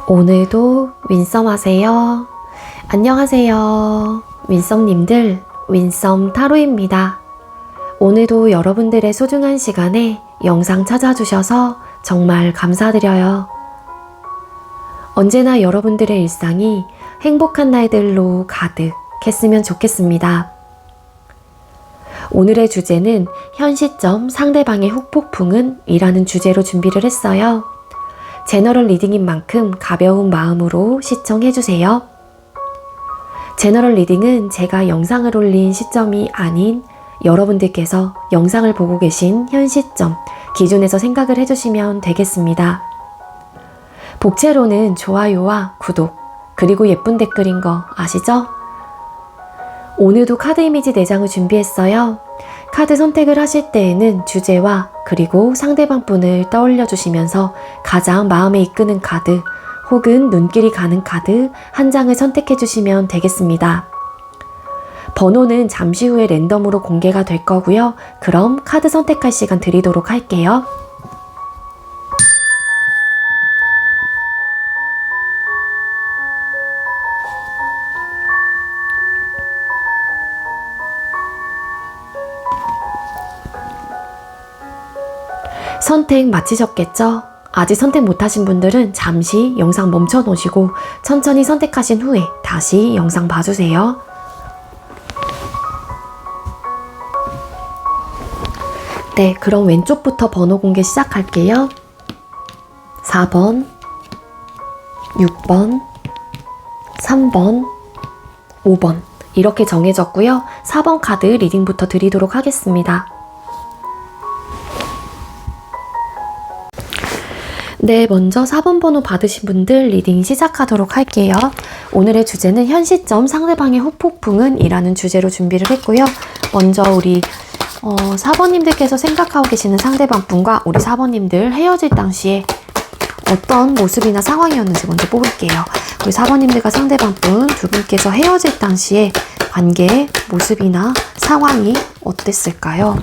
오늘도 윈썸 하세요. 안녕하세요. 윈썸님들, 윈썸 타로입니다. 오늘도 여러분들의 소중한 시간에 영상 찾아주셔서 정말 감사드려요. 언제나 여러분들의 일상이 행복한 날들로 가득했으면 좋겠습니다. 오늘의 주제는 현 시점 상대방의 후폭풍은 이라는 주제로 준비를 했어요. 제너럴 리딩인 만큼 가벼운 마음으로 시청해주세요. 제너럴 리딩은 제가 영상을 올린 시점이 아닌 여러분들께서 영상을 보고 계신 현 시점 기준에서 생각을 해주시면 되겠습니다. 복채로는 좋아요와 구독 그리고 예쁜 댓글인 거 아시죠? 오늘도 카드 이미지 4장을 준비했어요. 카드 선택을 하실 때에는 주제와 그리고 상대방 분을 떠올려 주시면서 가장 마음에 이끄는 카드 혹은 눈길이 가는 카드 한 장을 선택해 주시면 되겠습니다. 번호는 잠시 후에 랜덤으로 공개가 될 거고요. 그럼 카드 선택할 시간 드리도록 할게요. 선택 마치셨겠죠? 아직 선택 못하신 분들은 잠시 영상 멈춰 놓으시고 천천히 선택하신 후에 다시 영상 봐주세요. 네, 그럼 왼쪽부터 번호 공개 시작할게요. 4번, 6번, 3번, 5번 이렇게 정해졌고요. 4번 카드 리딩부터 드리도록 하겠습니다. 네, 먼저 4번 번호 받으신 분들 리딩 시작하도록 할게요. 오늘의 주제는 현 시점 상대방의 후폭풍은 이라는 주제로 준비를 했고요. 먼저 우리 4번님들께서 생각하고 계시는 상대방 분과 우리 4번님들 헤어질 당시에 어떤 모습이나 상황이었는지 먼저 뽑을게요. 우리 4번님들과 상대방 분 두 분께서 헤어질 당시에 관계 모습이나 상황이 어땠을까요?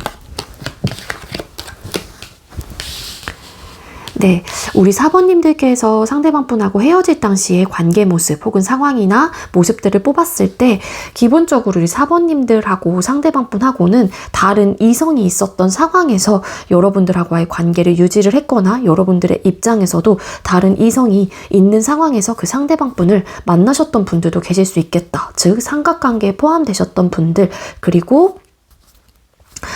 네, 우리 4번님들께서 상대방 분하고 헤어질 당시에 관계 모습 혹은 상황이나 모습들을 뽑았을 때 기본적으로 우리 4번님들하고 상대방 분하고는 다른 이성이 있었던 상황에서 여러분들하고의 관계를 유지를 했거나 여러분들의 입장에서도 다른 이성이 있는 상황에서 그 상대방 분을 만나셨던 분들도 계실 수 있겠다. 즉 삼각관계에 포함되셨던 분들 그리고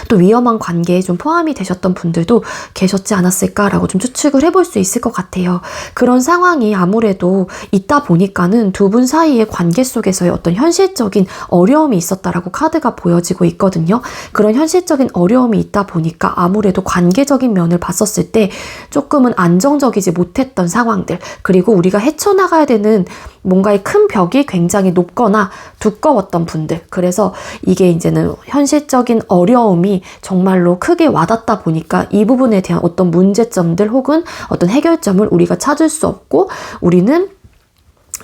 또 위험한 관계에 좀 포함이 되셨던 분들도 계셨지 않았을까라고 좀 추측을 해볼 수 있을 것 같아요. 그런 상황이 아무래도 있다 보니까는 두 분 사이의 관계 속에서의 어떤 현실적인 어려움이 있었다라고 카드가 보여지고 있거든요. 그런 현실적인 어려움이 있다 보니까 아무래도 관계적인 면을 봤었을 때 조금은 안정적이지 못했던 상황들 그리고 우리가 헤쳐나가야 되는 뭔가의 큰 벽이 굉장히 높거나 두꺼웠던 분들 그래서 이게 이제는 현실적인 어려움이 정말로 크게 와닿다 보니까 이 부분에 대한 어떤 문제점들 혹은 어떤 해결점을 우리가 찾을 수 없고 우리는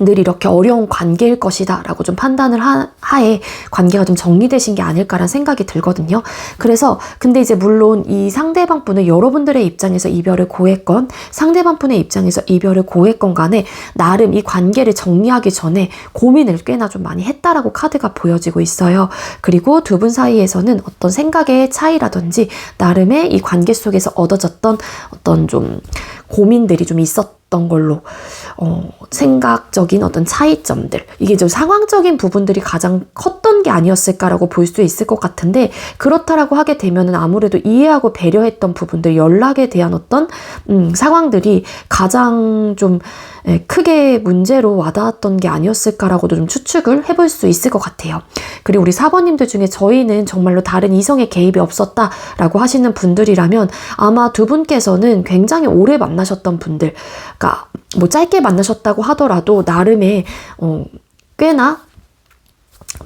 늘 이렇게 어려운 관계일 것이다 라고 좀 판단을 하에 관계가 좀 정리되신 게 아닐까라는 생각이 들거든요. 그래서 근데 이제 물론 이 상대방 분은 여러분들의 입장에서 이별을 고했건 상대방 분의 입장에서 이별을 고했건 간에 나름 이 관계를 정리하기 전에 고민을 꽤나 좀 많이 했다라고 카드가 보여지고 있어요. 그리고 두 분 사이에서는 어떤 생각의 차이라든지 나름의 이 관계 속에서 얻어졌던 어떤 좀 고민들이 좀 있었던 걸로 생각적인 어떤 차이점들 이게 좀 상황적인 부분들이 가장 컸던 게 아니었을까라고 볼 수 있을 것 같은데 그렇다라고 하게 되면은 아무래도 이해하고 배려했던 부분들 연락에 대한 어떤 상황들이 가장 좀 크게 문제로 와닿았던 게 아니었을까라고도 좀 추측을 해볼 수 있을 것 같아요. 그리고 우리 4번님들 중에 저희는 정말로 다른 이성의 개입이 없었다라고 하시는 분들이라면 아마 두 분께서는 굉장히 오래 만나셨던 분들 그러니까 뭐 짧게 만나셨다고 하더라도 나름의 꽤나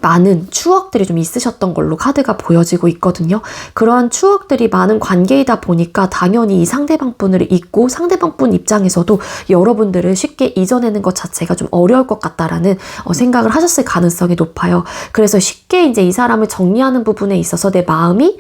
많은 추억들이 좀 있으셨던 걸로 카드가 보여지고 있거든요. 그러한 추억들이 많은 관계이다 보니까 당연히 이 상대방 분을 잊고 상대방 분 입장에서도 여러분들을 쉽게 잊어내는 것 자체가 좀 어려울 것 같다라는 생각을 하셨을 가능성이 높아요. 그래서 쉽게 이제 이 사람을 정리하는 부분에 있어서 내 마음이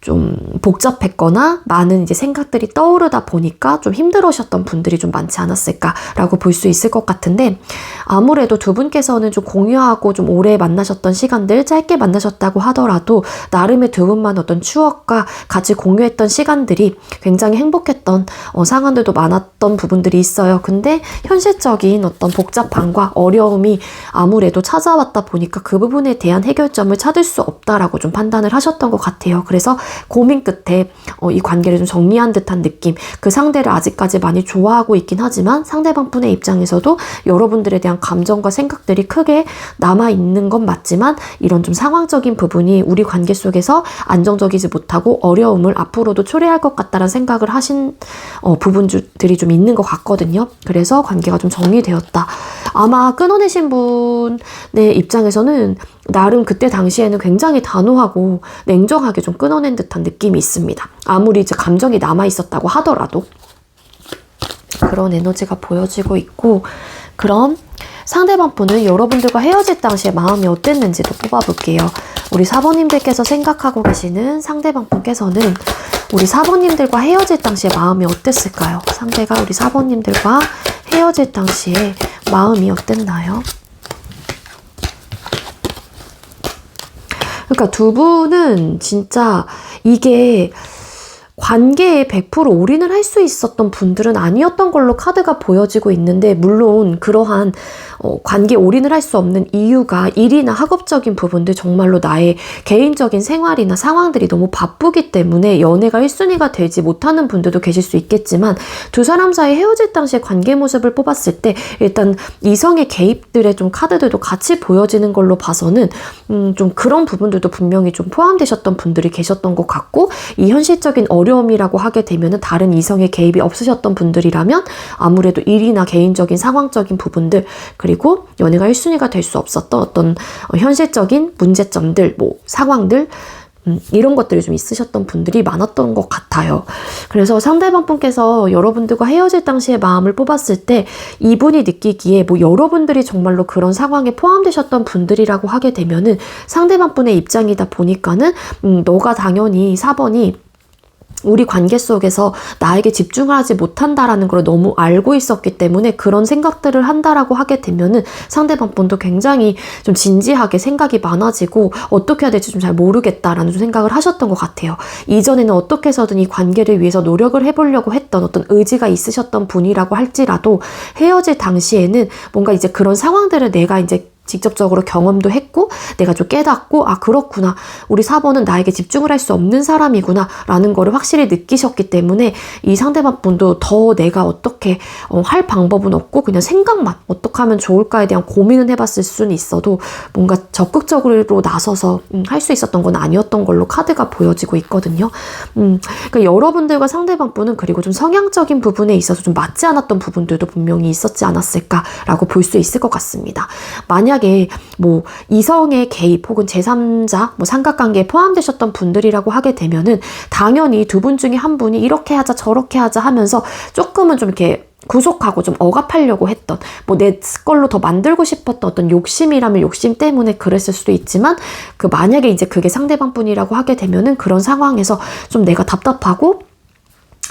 좀 복잡했거나 많은 이제 생각들이 떠오르다 보니까 좀 힘들으셨던 분들이 좀 많지 않았을까라고 볼 수 있을 것 같은데, 아무래도 두 분께서는 좀 공유하고 좀 오래 만나셨던 시간들, 짧게 만나셨다고 하더라도 나름의 두 분만 어떤 추억과 같이 공유했던 시간들이 굉장히 행복했던 상황들도 많았던 부분들이 있어요. 근데 현실적인 어떤 복잡함과 어려움이 아무래도 찾아왔다 보니까 그 부분에 대한 해결점을 찾을 수 없다라고 좀 판단을 하셨던 것 같아요. 그래서 고민 끝에 이 관계를 좀 정리한 듯한 느낌, 그 상대를 아직까지 많이 좋아하고 있긴 하지만 상대방 분의 입장에서도 여러분들에 대한 감정과 생각들이 크게 남아있는 건 맞지만 이런 좀 상황적인 부분이 우리 관계 속에서 안정적이지 못하고 어려움을 앞으로도 초래할 것 같다는 생각을 하신 부분들이 좀 있는 것 같거든요. 그래서 관계가 좀 정리되었다. 아마 끊어내신 분의 입장에서는 나름 그때 당시에는 굉장히 단호하고 냉정하게 좀 끊어낸 듯한 느낌이 있습니다. 아무리 이제 감정이 남아있었다고 하더라도 그런 에너지가 보여지고 있고, 그럼 상대방 분은 여러분들과 헤어질 당시에 마음이 어땠는지도 뽑아볼게요. 우리 4번님들께서 생각하고 계시는 상대방 분께서는 우리 4번님들과 헤어질 당시에 마음이 어땠을까요? 상대가 우리 4번님들과 헤어질 당시에 마음이 어땠나요? 그러니까 두 분은 진짜 이게 관계에 100% 올인을 할 수 있었던 분들은 아니었던 걸로 카드가 보여지고 있는데, 물론 그러한 관계에 올인을 할 수 없는 이유가 일이나 학업적인 부분들, 정말로 나의 개인적인 생활이나 상황들이 너무 바쁘기 때문에 연애가 1순위가 되지 못하는 분들도 계실 수 있겠지만, 두 사람 사이 헤어질 당시의 관계 모습을 뽑았을 때 일단 이성의 개입들의 좀 카드들도 같이 보여지는 걸로 봐서는 좀 그런 부분들도 분명히 좀 포함되셨던 분들이 계셨던 것 같고, 이 현실적인 어려움이라고 하게 되면은 다른 이성의 개입이 없으셨던 분들이라면 아무래도 일이나 개인적인 상황적인 부분들, 그리고 연애가 1순위가 될 수 없었던 어떤 현실적인 문제점들, 뭐 상황들, 이런 것들이 좀 있으셨던 분들이 많았던 것 같아요. 그래서 상대방 분께서 여러분들과 헤어질 당시의 마음을 뽑았을 때 이분이 느끼기에 뭐 여러분들이 정말로 그런 상황에 포함되셨던 분들이라고 하게 되면은 상대방 분의 입장이다 보니까는 너가 당연히 4번이 우리 관계 속에서 나에게 집중을 하지 못한다라는 걸 너무 알고 있었기 때문에 그런 생각들을 한다라고 하게 되면은 상대방 분도 굉장히 좀 진지하게 생각이 많아지고 어떻게 해야 될지 좀 잘 모르겠다라는 좀 생각을 하셨던 것 같아요. 이전에는 어떻게 해서든 이 관계를 위해서 노력을 해보려고 했던 어떤 의지가 있으셨던 분이라고 할지라도 헤어질 당시에는 뭔가 이제 그런 상황들을 내가 이제 직접적으로 경험도 했고 내가 좀 깨닫고, 아 그렇구나, 우리 4번은 나에게 집중을 할 수 없는 사람이구나 라는 거를 확실히 느끼셨기 때문에 이 상대방 분도 더 내가 어떻게 할 방법은 없고 그냥 생각만 어떻게 하면 좋을까에 대한 고민은 해봤을 수는 있어도 뭔가 적극적으로 나서서 할 수 있었던 건 아니었던 걸로 카드가 보여지고 있거든요. 그러니까 여러분들과 상대방 분은 그리고 좀 성향적인 부분에 있어서 좀 맞지 않았던 부분들도 분명히 있었지 않았을까라고 볼 수 있을 것 같습니다. 만약에 뭐 이성의 개입 혹은 제3자 뭐 삼각관계에 포함되셨던 분들이라고 하게 되면은 당연히 두 분 중에 한 분이 이렇게 하자 저렇게 하자 하면서 조금은 좀 이렇게 구속하고 좀 억압하려고 했던, 뭐 내 걸로 더 만들고 싶었던 어떤 욕심이라면 욕심 때문에 그랬을 수도 있지만, 그 만약에 이제 그게 상대방 분이라고 하게 되면은 그런 상황에서 좀 내가 답답하고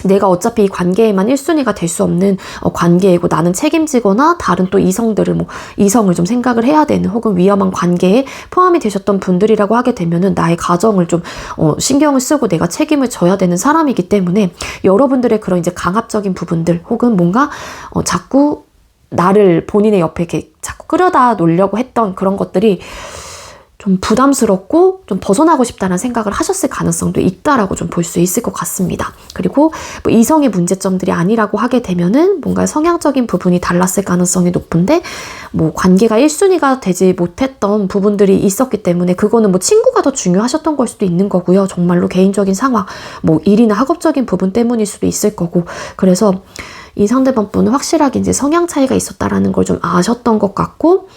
내가 어차피 이 관계에만 1순위가 될 수 없는 관계이고 나는 책임지거나 다른 또 이성들을 뭐 이성을 좀 생각을 해야 되는 혹은 위험한 관계에 포함이 되셨던 분들이라고 하게 되면은 나의 가정을 좀 신경을 쓰고 내가 책임을 져야 되는 사람이기 때문에 여러분들의 그런 이제 강압적인 부분들 혹은 뭔가 자꾸 나를 본인의 옆에 이렇게 자꾸 끌어다 놓으려고 했던 그런 것들이 좀 부담스럽고 좀 벗어나고 싶다는 생각을 하셨을 가능성도 있다라고 좀 볼 수 있을 것 같습니다. 그리고 뭐 이성의 문제점들이 아니라고 하게 되면은 뭔가 성향적인 부분이 달랐을 가능성이 높은데, 뭐 관계가 1순위가 되지 못했던 부분들이 있었기 때문에 그거는 뭐 친구가 더 중요하셨던 걸 수도 있는 거고요. 정말로 개인적인 상황, 뭐 일이나 학업적인 부분 때문일 수도 있을 거고, 그래서 이 상대방 분은 확실하게 이제 성향 차이가 있었다라는 걸 좀 아셨던 것 같고,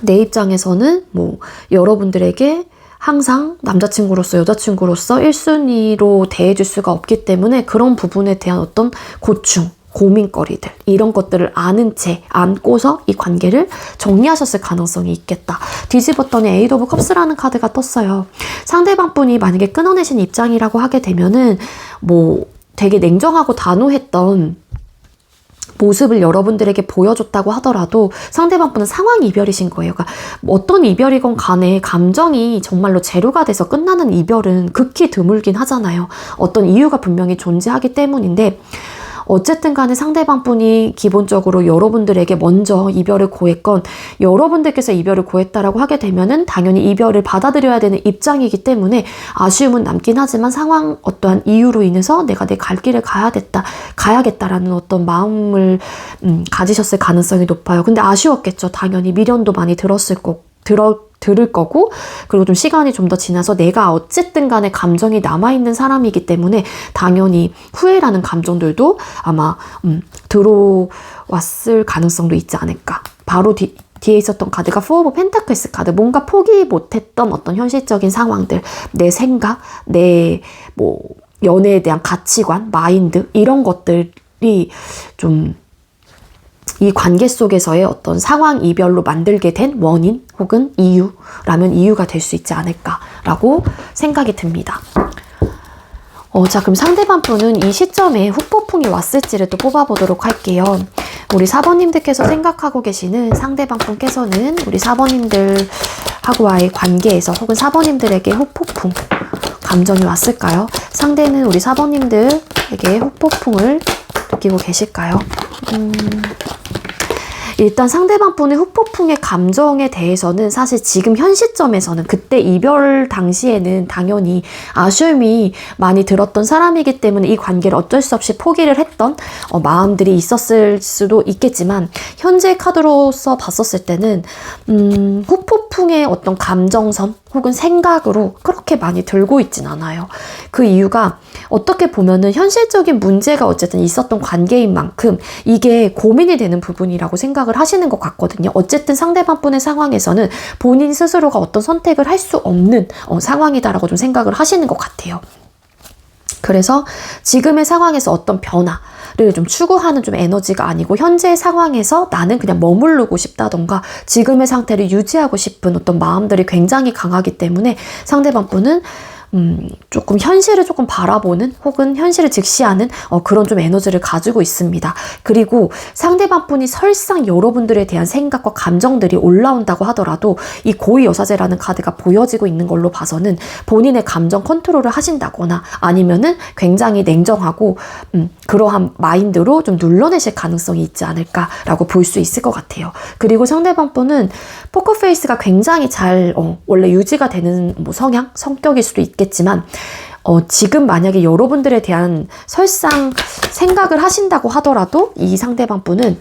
내 입장에서는 뭐 여러분들에게 항상 남자친구로서 여자친구로서 1순위로 대해줄 수가 없기 때문에 그런 부분에 대한 어떤 고충 고민거리들, 이런 것들을 아는 채 안고서 이 관계를 정리하셨을 가능성이 있겠다. 뒤집었더니 에이드 오브 컵스라는 카드가 떴어요. 상대방 분이 만약에 끊어내신 입장이라고 하게 되면은 뭐 되게 냉정하고 단호했던 모습을 여러분들에게 보여줬다고 하더라도 상대방 분은 상황 이별이신 거예요. 그러니까 어떤 이별이건 간에 감정이 정말로 재료가 돼서 끝나는 이별은 극히 드물긴 하잖아요. 어떤 이유가 분명히 존재하기 때문인데 어쨌든 간에 상대방 분이 기본적으로 여러분들에게 먼저 이별을 고했건 여러분들께서 이별을 고했다라고 하게 되면은 당연히 이별을 받아들여야 되는 입장이기 때문에 아쉬움은 남긴 하지만 상황 어떠한 이유로 인해서 내가 내 갈 길을 가야겠다라는 어떤 마음을 가지셨을 가능성이 높아요. 근데 아쉬웠겠죠. 당연히 미련도 많이 들을 거고, 그리고 좀 시간이 좀 더 지나서 내가 어쨌든 간에 감정이 남아있는 사람이기 때문에 당연히 후회라는 감정들도 아마 들어왔을 가능성도 있지 않을까. 바로 뒤에 있었던 카드가 포 오브 펜타클스 카드. 뭔가 포기 못했던 어떤 현실적인 상황들, 내 생각, 내 뭐 연애에 대한 가치관, 마인드, 이런 것들이 좀 이 관계 속에서의 어떤 상황 이별로 만들게 된 원인 혹은 이유라면 이유가 될 수 있지 않을까라고 생각이 듭니다. 자, 그럼 상대방 분은 이 시점에 후폭풍이 왔을지를 또 뽑아보도록 할게요. 우리 4번님들께서 생각하고 계시는 상대방 분께서는 우리 4번님들하고와의 관계에서 혹은 4번님들에게 후폭풍 감정이 왔을까요? 상대는 우리 4번님들에게 후폭풍을 느끼고 계실까요? 일단 상대방 분의 후폭풍의 감정에 대해서는 사실 지금 현 시점에서는 그때 이별 당시에는 당연히 아쉬움이 많이 들었던 사람이기 때문에 이 관계를 어쩔 수 없이 포기를 했던 마음들이 있었을 수도 있겠지만 현재 카드로서 봤었을 때는 후폭풍의 어떤 감정선 혹은 생각으로 그렇게 많이 들고 있진 않아요. 그 이유가 어떻게 보면은 현실적인 문제가 어쨌든 있었던 관계인 만큼 이게 고민이 되는 부분이라고 생각을 하시는 것 같거든요. 어쨌든 상대방 분의 상황에서는 본인 스스로가 어떤 선택을 할 수 없는 상황이다라고 좀 생각을 하시는 것 같아요. 그래서 지금의 상황에서 어떤 변화를 좀 추구하는 좀 에너지가 아니고 현재의 상황에서 나는 그냥 머무르고 싶다던가 지금의 상태를 유지하고 싶은 어떤 마음들이 굉장히 강하기 때문에 상대방 분은 조금 현실을 조금 바라보는 혹은 현실을 직시하는 그런 좀 에너지를 가지고 있습니다. 그리고 상대방 분이 설상 여러분들에 대한 생각과 감정들이 올라온다고 하더라도 이 고위여사제라는 카드가 보여지고 있는 걸로 봐서는 본인의 감정 컨트롤을 하신다거나 아니면은 굉장히 냉정하고 그러한 마인드로 좀 눌러내실 가능성이 있지 않을까라고 볼 수 있을 것 같아요. 그리고 상대방 분은 포커페이스가 굉장히 잘 원래 유지가 되는 뭐 성격일 수도 있겠지만 지금 만약에 여러분들에 대한 설상 생각을 하신다고 하더라도 이 상대방 분은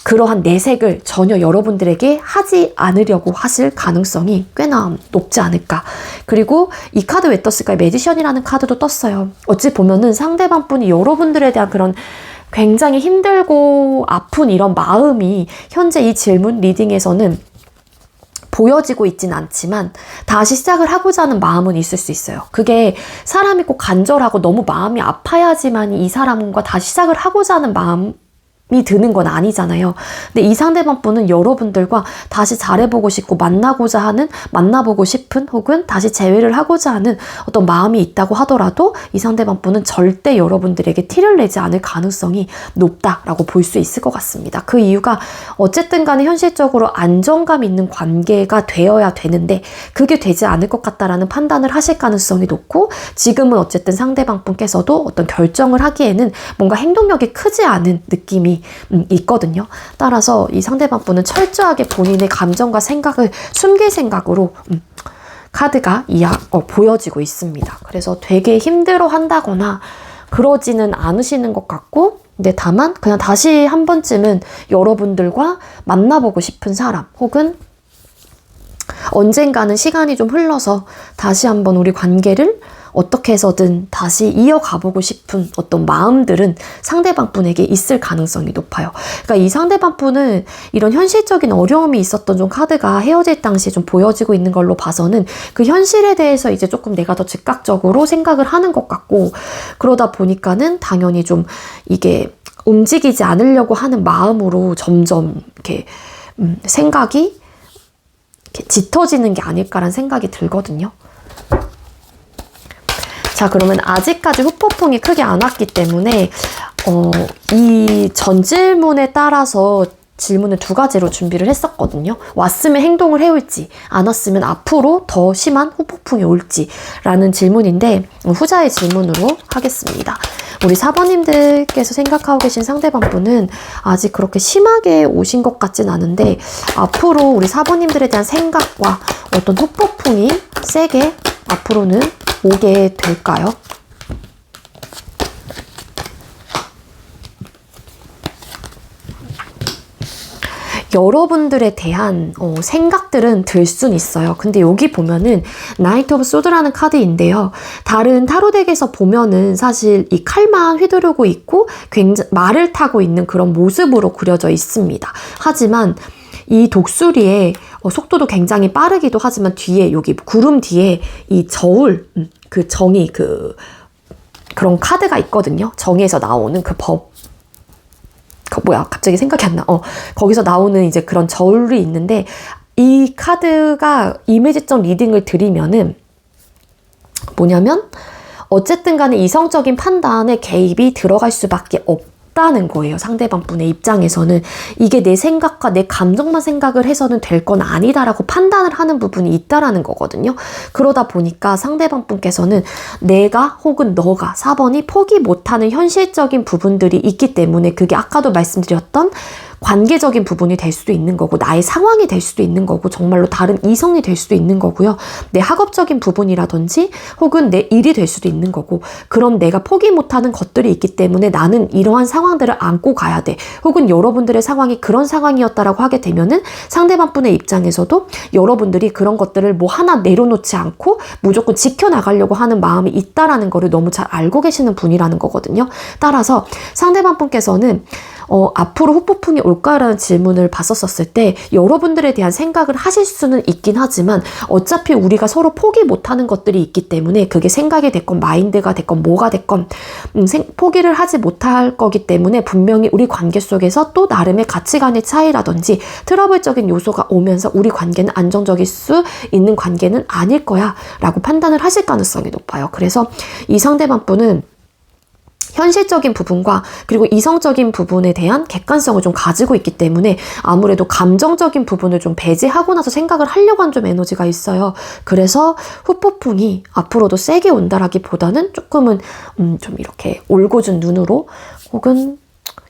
그러한 내색을 전혀 여러분들에게 하지 않으려고 하실 가능성이 꽤나 높지 않을까. 그리고 이 카드 왜 떴을까요? 매지션이라는 카드도 떴어요. 어찌 보면은 상대방 분이 여러분들에 대한 그런 굉장히 힘들고 아픈 이런 마음이 현재 이 질문 리딩에서는 보여지고 있진 않지만 다시 시작을 하고자 하는 마음은 있을 수 있어요. 그게 사람이 꼭 간절하고 너무 마음이 아파야지만 이 사람과 다시 시작을 하고자 하는 마음이 드는 건 아니잖아요. 근데 이 상대방 분은 여러분들과 다시 잘해보고 싶고 만나보고 싶은 혹은 다시 재회를 하고자 하는 어떤 마음이 있다고 하더라도 이 상대방 분은 절대 여러분들에게 티를 내지 않을 가능성이 높다라고 볼 수 있을 것 같습니다. 그 이유가 어쨌든 간에 현실적으로 안정감 있는 관계가 되어야 되는데 그게 되지 않을 것 같다라는 판단을 하실 가능성이 높고 지금은 어쨌든 상대방 분께서도 어떤 결정을 하기에는 뭔가 행동력이 크지 않은 느낌이 있거든요. 따라서 이 상대방 분은 철저하게 본인의 감정과 생각을 숨길 생각으로 카드가 보여지고 있습니다. 그래서 되게 힘들어 한다거나 그러지는 않으시는 것 같고 근데 다만 그냥 다시 한 번쯤은 여러분들과 만나보고 싶은 사람 혹은 언젠가는 시간이 좀 흘러서 다시 한번 우리 관계를 어떻게 해서든 다시 이어가보고 싶은 어떤 마음들은 상대방 분에게 있을 가능성이 높아요. 그러니까 이 상대방 분은 이런 현실적인 어려움이 있었던 좀 카드가 헤어질 당시에 좀 보여지고 있는 걸로 봐서는 그 현실에 대해서 이제 조금 내가 더 즉각적으로 생각을 하는 것 같고 그러다 보니까는 당연히 좀 이게 움직이지 않으려고 하는 마음으로 점점 이렇게 생각이 이렇게 짙어지는 게 아닐까라는 생각이 들거든요. 자, 그러면 아직까지 후폭풍이 크게 안 왔기 때문에 이 전 질문에 따라서 질문을 두 가지로 준비를 했었거든요. 왔으면 행동을 해올지, 안 왔으면 앞으로 더 심한 후폭풍이 올지 라는 질문인데 후자의 질문으로 하겠습니다. 우리 4번님들께서 생각하고 계신 상대방분은 아직 그렇게 심하게 오신 것 같진 않은데 앞으로 우리 4번님들에 대한 생각과 어떤 후폭풍이 세게 앞으로는 오게 될까요? 여러분들에 대한 생각들은 들 순 있어요. 근데 여기 보면은 나이트 오브 소드라는 카드인데요. 다른 타로덱에서 보면은 사실 이 칼만 휘두르고 있고 굉장히 말을 타고 있는 그런 모습으로 그려져 있습니다. 하지만 이 독수리의 속도도 굉장히 빠르기도 하지만 뒤에 여기 구름 뒤에 이 저울 그 정의 그런 카드가 있거든요. 정의에서 나오는 갑자기 생각이 안 나. 거기서 나오는 이제 그런 저울이 있는데 이 카드가 이미지적 리딩을 드리면은 뭐냐면 어쨌든 간에 이성적인 판단에 개입이 들어갈 수밖에 없다는 거예요. 상대방 분의 입장에서는 이게 내 생각과 내 감정만 생각을 해서는 될 건 아니다라고 판단을 하는 부분이 있다라는 거거든요. 그러다 보니까 상대방 분께서는 내가 혹은 너가 4번이 포기 못하는 현실적인 부분들이 있기 때문에 그게 아까도 말씀드렸던 관계적인 부분이 될 수도 있는 거고 나의 상황이 될 수도 있는 거고 정말로 다른 이성이 될 수도 있는 거고요. 내 학업적인 부분이라든지 혹은 내 일이 될 수도 있는 거고 그럼 내가 포기 못하는 것들이 있기 때문에 나는 이러한 상황들을 안고 가야 돼. 혹은 여러분들의 상황이 그런 상황이었다라고 하게 되면은 상대방 분의 입장에서도 여러분들이 그런 것들을 뭐 하나 내려놓지 않고 무조건 지켜나가려고 하는 마음이 있다라는 거를 너무 잘 알고 계시는 분이라는 거거든요. 따라서 상대방 분께서는 앞으로 후폭풍이 올까라는 질문을 봤었을 때 여러분들에 대한 생각을 하실 수는 있긴 하지만 어차피 우리가 서로 포기 못하는 것들이 있기 때문에 그게 생각이 됐건 마인드가 됐건 뭐가 됐건 포기를 하지 못할 거기 때문에 분명히 우리 관계 속에서 또 나름의 가치관의 차이라든지 트러블적인 요소가 오면서 우리 관계는 안정적일 수 있는 관계는 아닐 거야 라고 판단을 하실 가능성이 높아요. 그래서 이 상대방 분은 현실적인 부분과 그리고 이성적인 부분에 대한 객관성을 좀 가지고 있기 때문에 아무래도 감정적인 부분을 좀 배제하고 나서 생각을 하려고 하는 좀 에너지가 있어요. 그래서 후폭풍이 앞으로도 세게 온다라기보다는 조금은 좀 이렇게 올고준 눈으로 혹은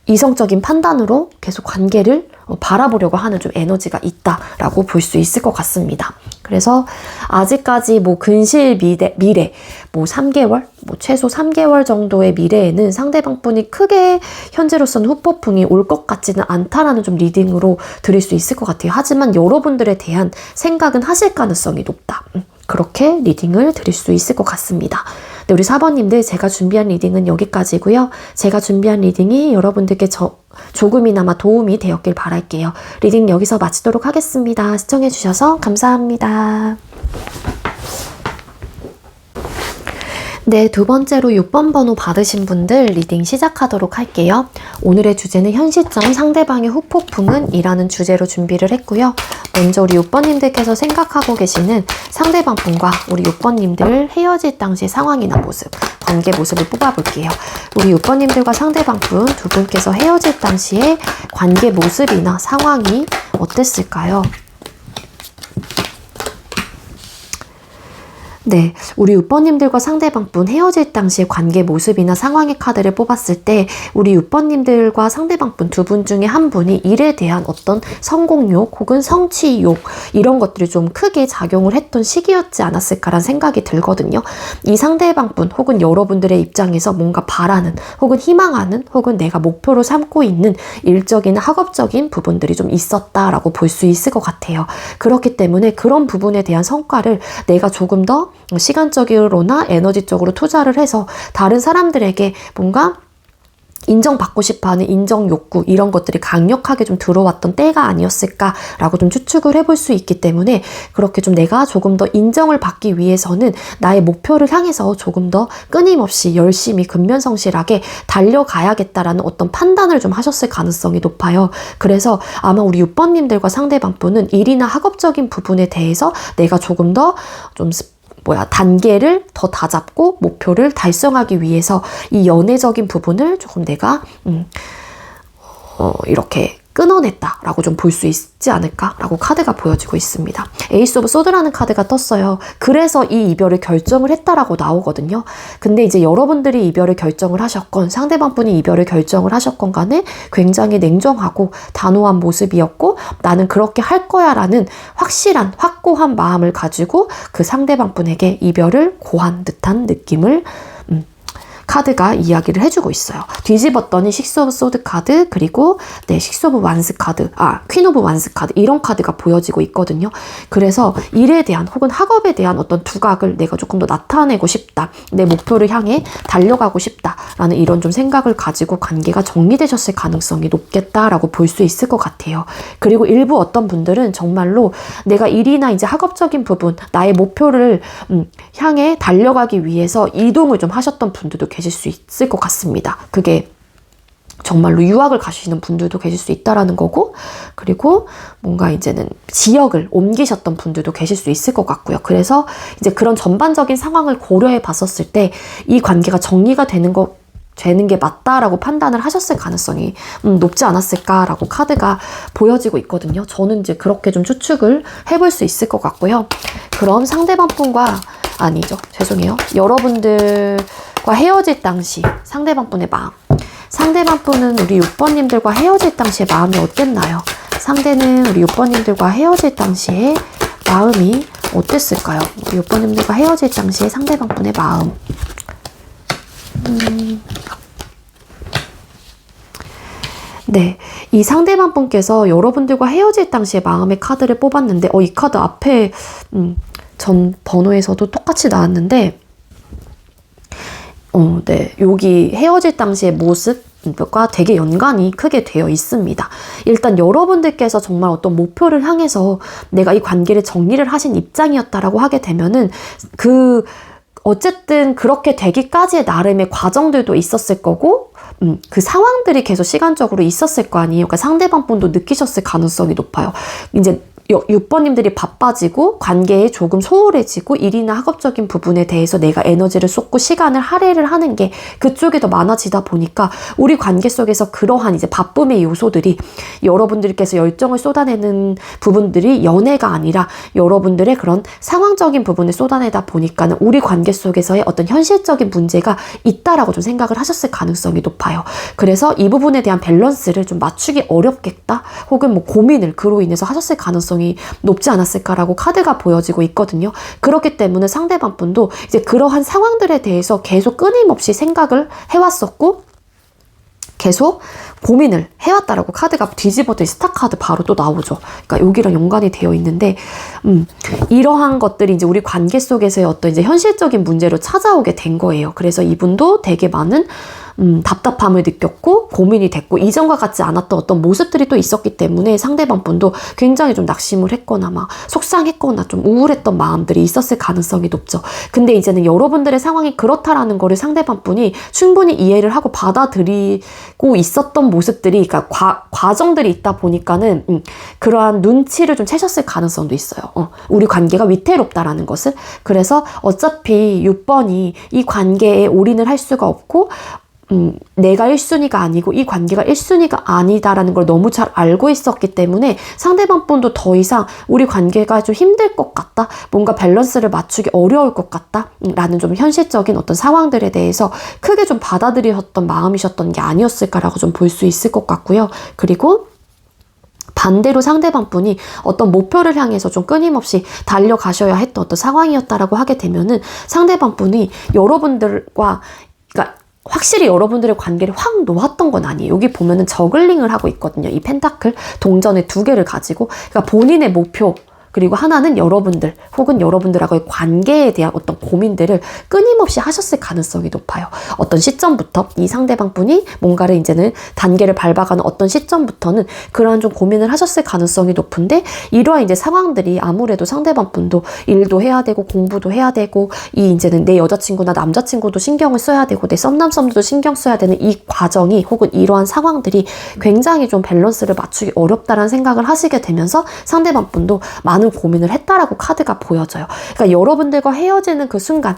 이성적인 판단으로 계속 관계를 바라보려고 하는 좀 에너지가 있다라고 볼 수 있을 것 같습니다. 그래서 아직까지 뭐 근시일 미래 뭐 3개월, 뭐 최소 3개월 정도의 미래에는 상대방 분이 크게 현재로서는 후폭풍이 올 것 같지는 않다라는 좀 리딩으로 드릴 수 있을 것 같아요. 하지만 여러분들에 대한 생각은 하실 가능성이 높다. 그렇게 리딩을 드릴 수 있을 것 같습니다. 네, 우리 4번님들 제가 준비한 리딩은 여기까지고요. 제가 준비한 리딩이 여러분들께 조금이나마 도움이 되었길 바랄게요. 리딩 여기서 마치도록 하겠습니다. 시청해주셔서 감사합니다. 네, 두 번째로 6번 번호 받으신 분들 리딩 시작하도록 할게요. 오늘의 주제는 현시점 상대방의 후폭풍은 이라는 주제로 준비를 했고요. 먼저 우리 6번님들께서 생각하고 계시는 상대방 분과 우리 6번님들 헤어질 당시 상황이나 모습, 관계 모습을 뽑아볼게요. 우리 6번님들과 상대방 분 두 분께서 헤어질 당시에 관계 모습이나 상황이 어땠을까요? 네, 우리 6번님들과 상대방분 헤어질 당시의 관계 모습이나 상황의 카드를 뽑았을 때 우리 6번님들과 상대방분 두 분 중에 한 분이 일에 대한 어떤 성공욕 혹은 성취욕 이런 것들이 좀 크게 작용을 했던 시기였지 않았을까라는 생각이 들거든요. 이 상대방분 혹은 여러분들의 입장에서 뭔가 바라는 혹은 희망하는 혹은 내가 목표로 삼고 있는 일적인 학업적인 부분들이 좀 있었다라고 볼 수 있을 것 같아요. 그렇기 때문에 그런 부분에 대한 성과를 내가 조금 더 시간적으로나 에너지적으로 투자를 해서 다른 사람들에게 뭔가 인정받고 싶어하는 인정 욕구 이런 것들이 강력하게 좀 들어왔던 때가 아니었을까라고 좀 추측을 해볼 수 있기 때문에 그렇게 좀 내가 조금 더 인정을 받기 위해서는 나의 목표를 향해서 조금 더 끊임없이 열심히 근면성실하게 달려가야겠다라는 어떤 판단을 좀 하셨을 가능성이 높아요. 그래서 아마 우리 6번님들과 상대방분은 일이나 학업적인 부분에 대해서 내가 조금 더 좀 단계를 더 다잡고 목표를 달성하기 위해서 이 연애적인 부분을 조금 내가 이렇게 끊어냈다라고 좀 볼 수 있지 않을까라고 카드가 보여지고 있습니다. 에이스 오브 소드라는 카드가 떴어요. 그래서 이 이별을 결정을 했다라고 나오거든요. 근데 이제 여러분들이 이별을 결정을 하셨건 상대방분이 이별을 결정을 하셨건 간에 굉장히 냉정하고 단호한 모습이었고 나는 그렇게 할 거야 라는 확실한 확고한 마음을 가지고 그 상대방분에게 이별을 고한 듯한 느낌을 카드가 이야기를 해주고 있어요. 뒤집었더니 식스 오브 소드 카드 그리고 식스 오브 완스 카드 퀸 오브 완스 카드 이런 카드가 보여지고 있거든요. 그래서 일에 대한 혹은 학업에 대한 어떤 두각을 내가 조금 더 나타내고 싶다. 내 목표를 향해 달려가고 싶다라는 이런 좀 생각을 가지고 관계가 정리되셨을 가능성이 높겠다라고 볼 수 있을 것 같아요. 그리고 일부 어떤 분들은 정말로 내가 일이나 이제 학업적인 부분 나의 목표를 향해 달려가기 위해서 이동을 좀 하셨던 분들도 계실 수 있을 것 같습니다. 그게 정말로 유학을 가시는 분들도 계실 수 있다라는 거고 그리고 뭔가 이제는 지역을 옮기셨던 분들도 계실 수 있을 것 같고요. 그래서 이제 그런 전반적인 상황을 고려해 봤었을 때 이 관계가 정리가 되는 게 맞다라고 판단을 하셨을 가능성이 높지 않았을까라고 카드가 보여지고 있거든요. 저는 이제 그렇게 좀 추측을 해볼 수 있을 것 같고요. 그럼 상대방분과 여러분들과 헤어질 당시 상대방분의 마음. 상대방분은 우리 6번님들과 헤어질 당시의 마음이 어땠나요? 상대는 우리 6번님들과 헤어질 당시의 마음이 어땠을까요? 우리 6번님들과 헤어질 당시의 상대방분의 마음. 네, 이 상대방분께서 여러분들과 헤어질 당시의 마음의 카드를 뽑았는데 이 카드 앞에 전 번호에서도 똑같이 나왔는데 여기 헤어질 당시의 모습과 되게 연관이 크게 되어 있습니다. 일단 여러분들께서 정말 어떤 목표를 향해서 내가 이 관계를 정리를 하신 입장이었다라고 하게 되면은 어쨌든 그렇게 되기까지의 나름의 과정들도 있었을 거고 그 상황들이 계속 시간적으로 있었을 거 아니에요. 그러니까 상대방 분도 느끼셨을 가능성이 높아요. 이제 6번님들이 바빠지고 관계에 조금 소홀해지고 일이나 학업적인 부분에 대해서 내가 에너지를 쏟고 시간을 할애를 하는 게 그쪽이 더 많아지다 보니까 우리 관계 속에서 그러한 이제 바쁨의 요소들이 여러분들께서 열정을 쏟아내는 부분들이 연애가 아니라 여러분들의 그런 상황적인 부분을 쏟아내다 보니까는 우리 관계 속에서의 어떤 현실적인 문제가 있다라고 좀 생각을 하셨을 가능성이 높아요. 그래서 이 부분에 대한 밸런스를 좀 맞추기 어렵겠다 혹은 고민을 그로 인해서 하셨을 가능성이 높지 않았을까라고 카드가 보여지고 있거든요. 그렇기 때문에 상대방 분도 이제 그러한 상황들에 대해서 계속 끊임없이 생각을 해왔었고 계속 고민을 해왔다라고 카드가 뒤집어도 스타 카드 바로 또 나오죠. 그러니까 여기랑 연관이 되어 있는데 이러한 것들이 이제 우리 관계 속에서의 어떤 이제 현실적인 문제로 찾아오게 된 거예요. 그래서 이분도 되게 많은 답답함을 느꼈고 고민이 됐고 이전과 같지 않았던 어떤 모습들이 또 있었기 때문에 상대방 분도 굉장히 좀 낙심을 했거나 막 속상했거나 좀 우울했던 마음들이 있었을 가능성이 높죠. 근데 이제는 여러분들의 상황이 그렇다라는 거를 상대방 분이 충분히 이해를 하고 받아들이고 있었던 모습들이 그러니까 과정들이 있다 보니까는 그러한 눈치를 좀 채셨을 가능성도 있어요. 우리 관계가 위태롭다라는 것을. 그래서 어차피 6번이 이 관계에 올인을 할 수가 없고 내가 1순위가 아니고 이 관계가 1순위가 아니다라는 걸 너무 잘 알고 있었기 때문에 상대방 분도 더 이상 우리 관계가 좀 힘들 것 같다, 뭔가 밸런스를 맞추기 어려울 것 같다 라는 좀 현실적인 어떤 상황들에 대해서 크게 좀 받아들이셨던 마음이셨던 게 아니었을까라고 좀 볼 수 있을 것 같고요. 그리고 반대로 상대방 분이 어떤 목표를 향해서 좀 끊임없이 달려가셔야 했던 어떤 상황이었다라고 하게 되면은 상대방 분이 여러분들과 그러니까 확실히 여러분들의 관계를 확 놓았던 건 아니에요. 여기 보면은 저글링을 하고 있거든요. 이 펜타클 동전의 2개를 가지고 그러니까 본인의 목표 그리고 하나는 여러분들 혹은 여러분들하고의 관계에 대한 어떤 고민들을 끊임없이 하셨을 가능성이 높아요. 어떤 시점부터 이 상대방분이 뭔가를 이제는 단계를 밟아가는 어떤 시점부터는 그러한 좀 고민을 하셨을 가능성이 높은데, 이러한 이제 상황들이 아무래도 상대방분도 일도 해야 되고 공부도 해야 되고, 이 이제는 내 여자친구나 남자친구도 신경을 써야 되고 내 썸남썸도 신경 써야 되는 이 과정이 혹은 이러한 상황들이 굉장히 좀 밸런스를 맞추기 어렵다라는 생각을 하시게 되면서 상대방분도 많은 고민을 했다라고 카드가 보여져요. 그러니까 여러분들과 헤어지는 그 순간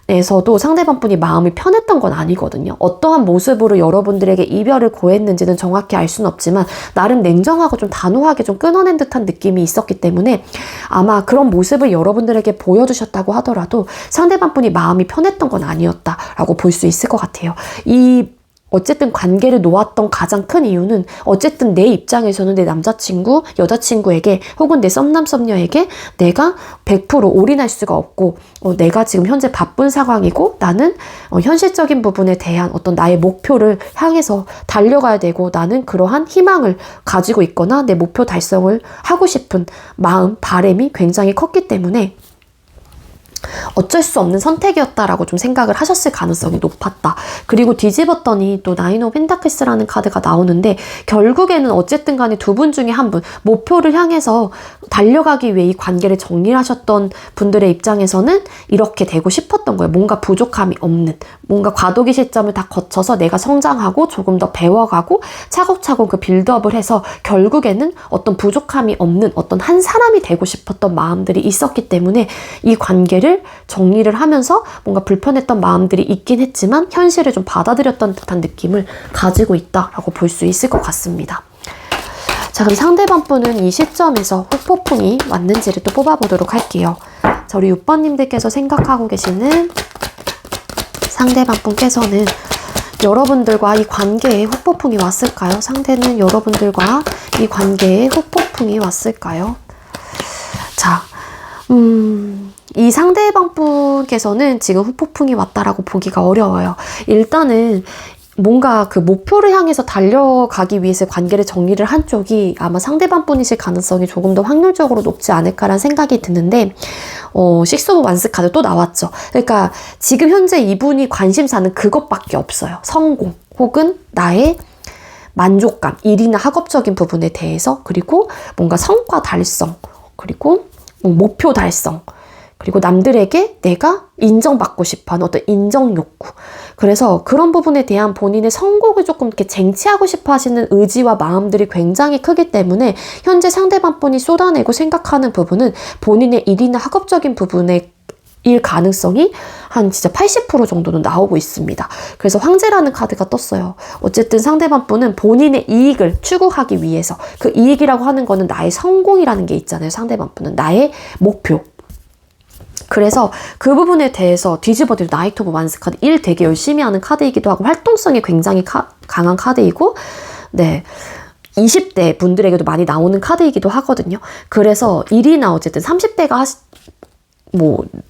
에서도 상대방분이 마음이 편했던 건 아니거든요. 어떠한 모습으로 여러분들에게 이별을 고했는지는 정확히 알 수는 없지만 나름 냉정하고 좀 단호하게 좀 끊어낸 듯한 느낌이 있었기 때문에 아마 그런 모습을 여러분들에게 보여주셨다고 하더라도 상대방분이 마음이 편했던 건 아니었다라고 볼 수 있을 것 같아요. 어쨌든 관계를 놓았던 가장 큰 이유는 어쨌든 내 입장에서는 내 남자친구, 여자친구에게 혹은 내 썸남, 썸녀에게 내가 100% 올인할 수가 없고 내가 지금 현재 바쁜 상황이고 나는 현실적인 부분에 대한 어떤 나의 목표를 향해서 달려가야 되고 나는 그러한 희망을 가지고 있거나 내 목표 달성을 하고 싶은 마음, 바람이 굉장히 컸기 때문에 어쩔 수 없는 선택이었다라고 좀 생각을 하셨을 가능성이 높았다. 그리고 뒤집었더니 또 나인 오브 펜타클스라는 카드가 나오는데 결국에는 어쨌든 간에 두 분 중에 한 분, 목표를 향해서 달려가기 위해 이 관계를 정리하셨던 분들의 입장에서는 이렇게 되고 싶었던 거예요. 뭔가 부족함이 없는, 뭔가 과도기 시점을 다 거쳐서 내가 성장하고 조금 더 배워가고 차곡차곡 그 빌드업을 해서 결국에는 어떤 부족함이 없는 어떤 한 사람이 되고 싶었던 마음들이 있었기 때문에 이 관계를 정리를 하면서 뭔가 불편했던 마음들이 있긴 했지만 현실을 좀 받아들였던 듯한 느낌을 가지고 있다라고 볼 수 있을 것 같습니다. 자, 그럼 상대방 분은 이 시점에서 후폭풍이 왔는지를 또 뽑아보도록 할게요. 자, 우리 6번님들께서 생각하고 계시는 상대방 분께서는 여러분들과 이 관계에 후폭풍이 왔을까요? 상대는 여러분들과 이 관계에 후폭풍이 왔을까요? 자, 이 상대방 분께서는 지금 후폭풍이 왔다라고 보기가 어려워요. 일단은 뭔가 그 목표를 향해서 달려가기 위해서 관계를 정리를 한 쪽이 아마 상대방 분이실 가능성이 조금 더 확률적으로 높지 않을까라는 생각이 드는데, 식스 오브 완스 카드 또 나왔죠. 그러니까 지금 현재 이분이 관심사는 그것밖에 없어요. 성공 혹은 나의 만족감, 일이나 학업적인 부분에 대해서, 그리고 뭔가 성과 달성, 그리고 목표 달성, 그리고 남들에게 내가 인정받고 싶어하는 어떤 인정 욕구. 그래서 그런 부분에 대한 본인의 성공을 조금 이렇게 쟁취하고 싶어 하시는 의지와 마음들이 굉장히 크기 때문에 현재 상대방 분이 쏟아내고 생각하는 부분은 본인의 일이나 학업적인 부분의 일 가능성이 한 진짜 80% 정도는 나오고 있습니다. 그래서 황제라는 카드가 떴어요. 어쨌든 상대방 분은 본인의 이익을 추구하기 위해서, 그 이익이라고 하는 거는 나의 성공이라는 게 있잖아요. 상대방 분은 나의 목표. 그래서 그 부분에 대해서 뒤집어도 나이트 오브 완스 카드, 일 되게 열심히 하는 카드이기도 하고 활동성이 굉장히 강한 카드이고, 네, 20대 분들에게도 많이 나오는 카드이기도 하거든요. 그래서 일이나 어쨌든 30대가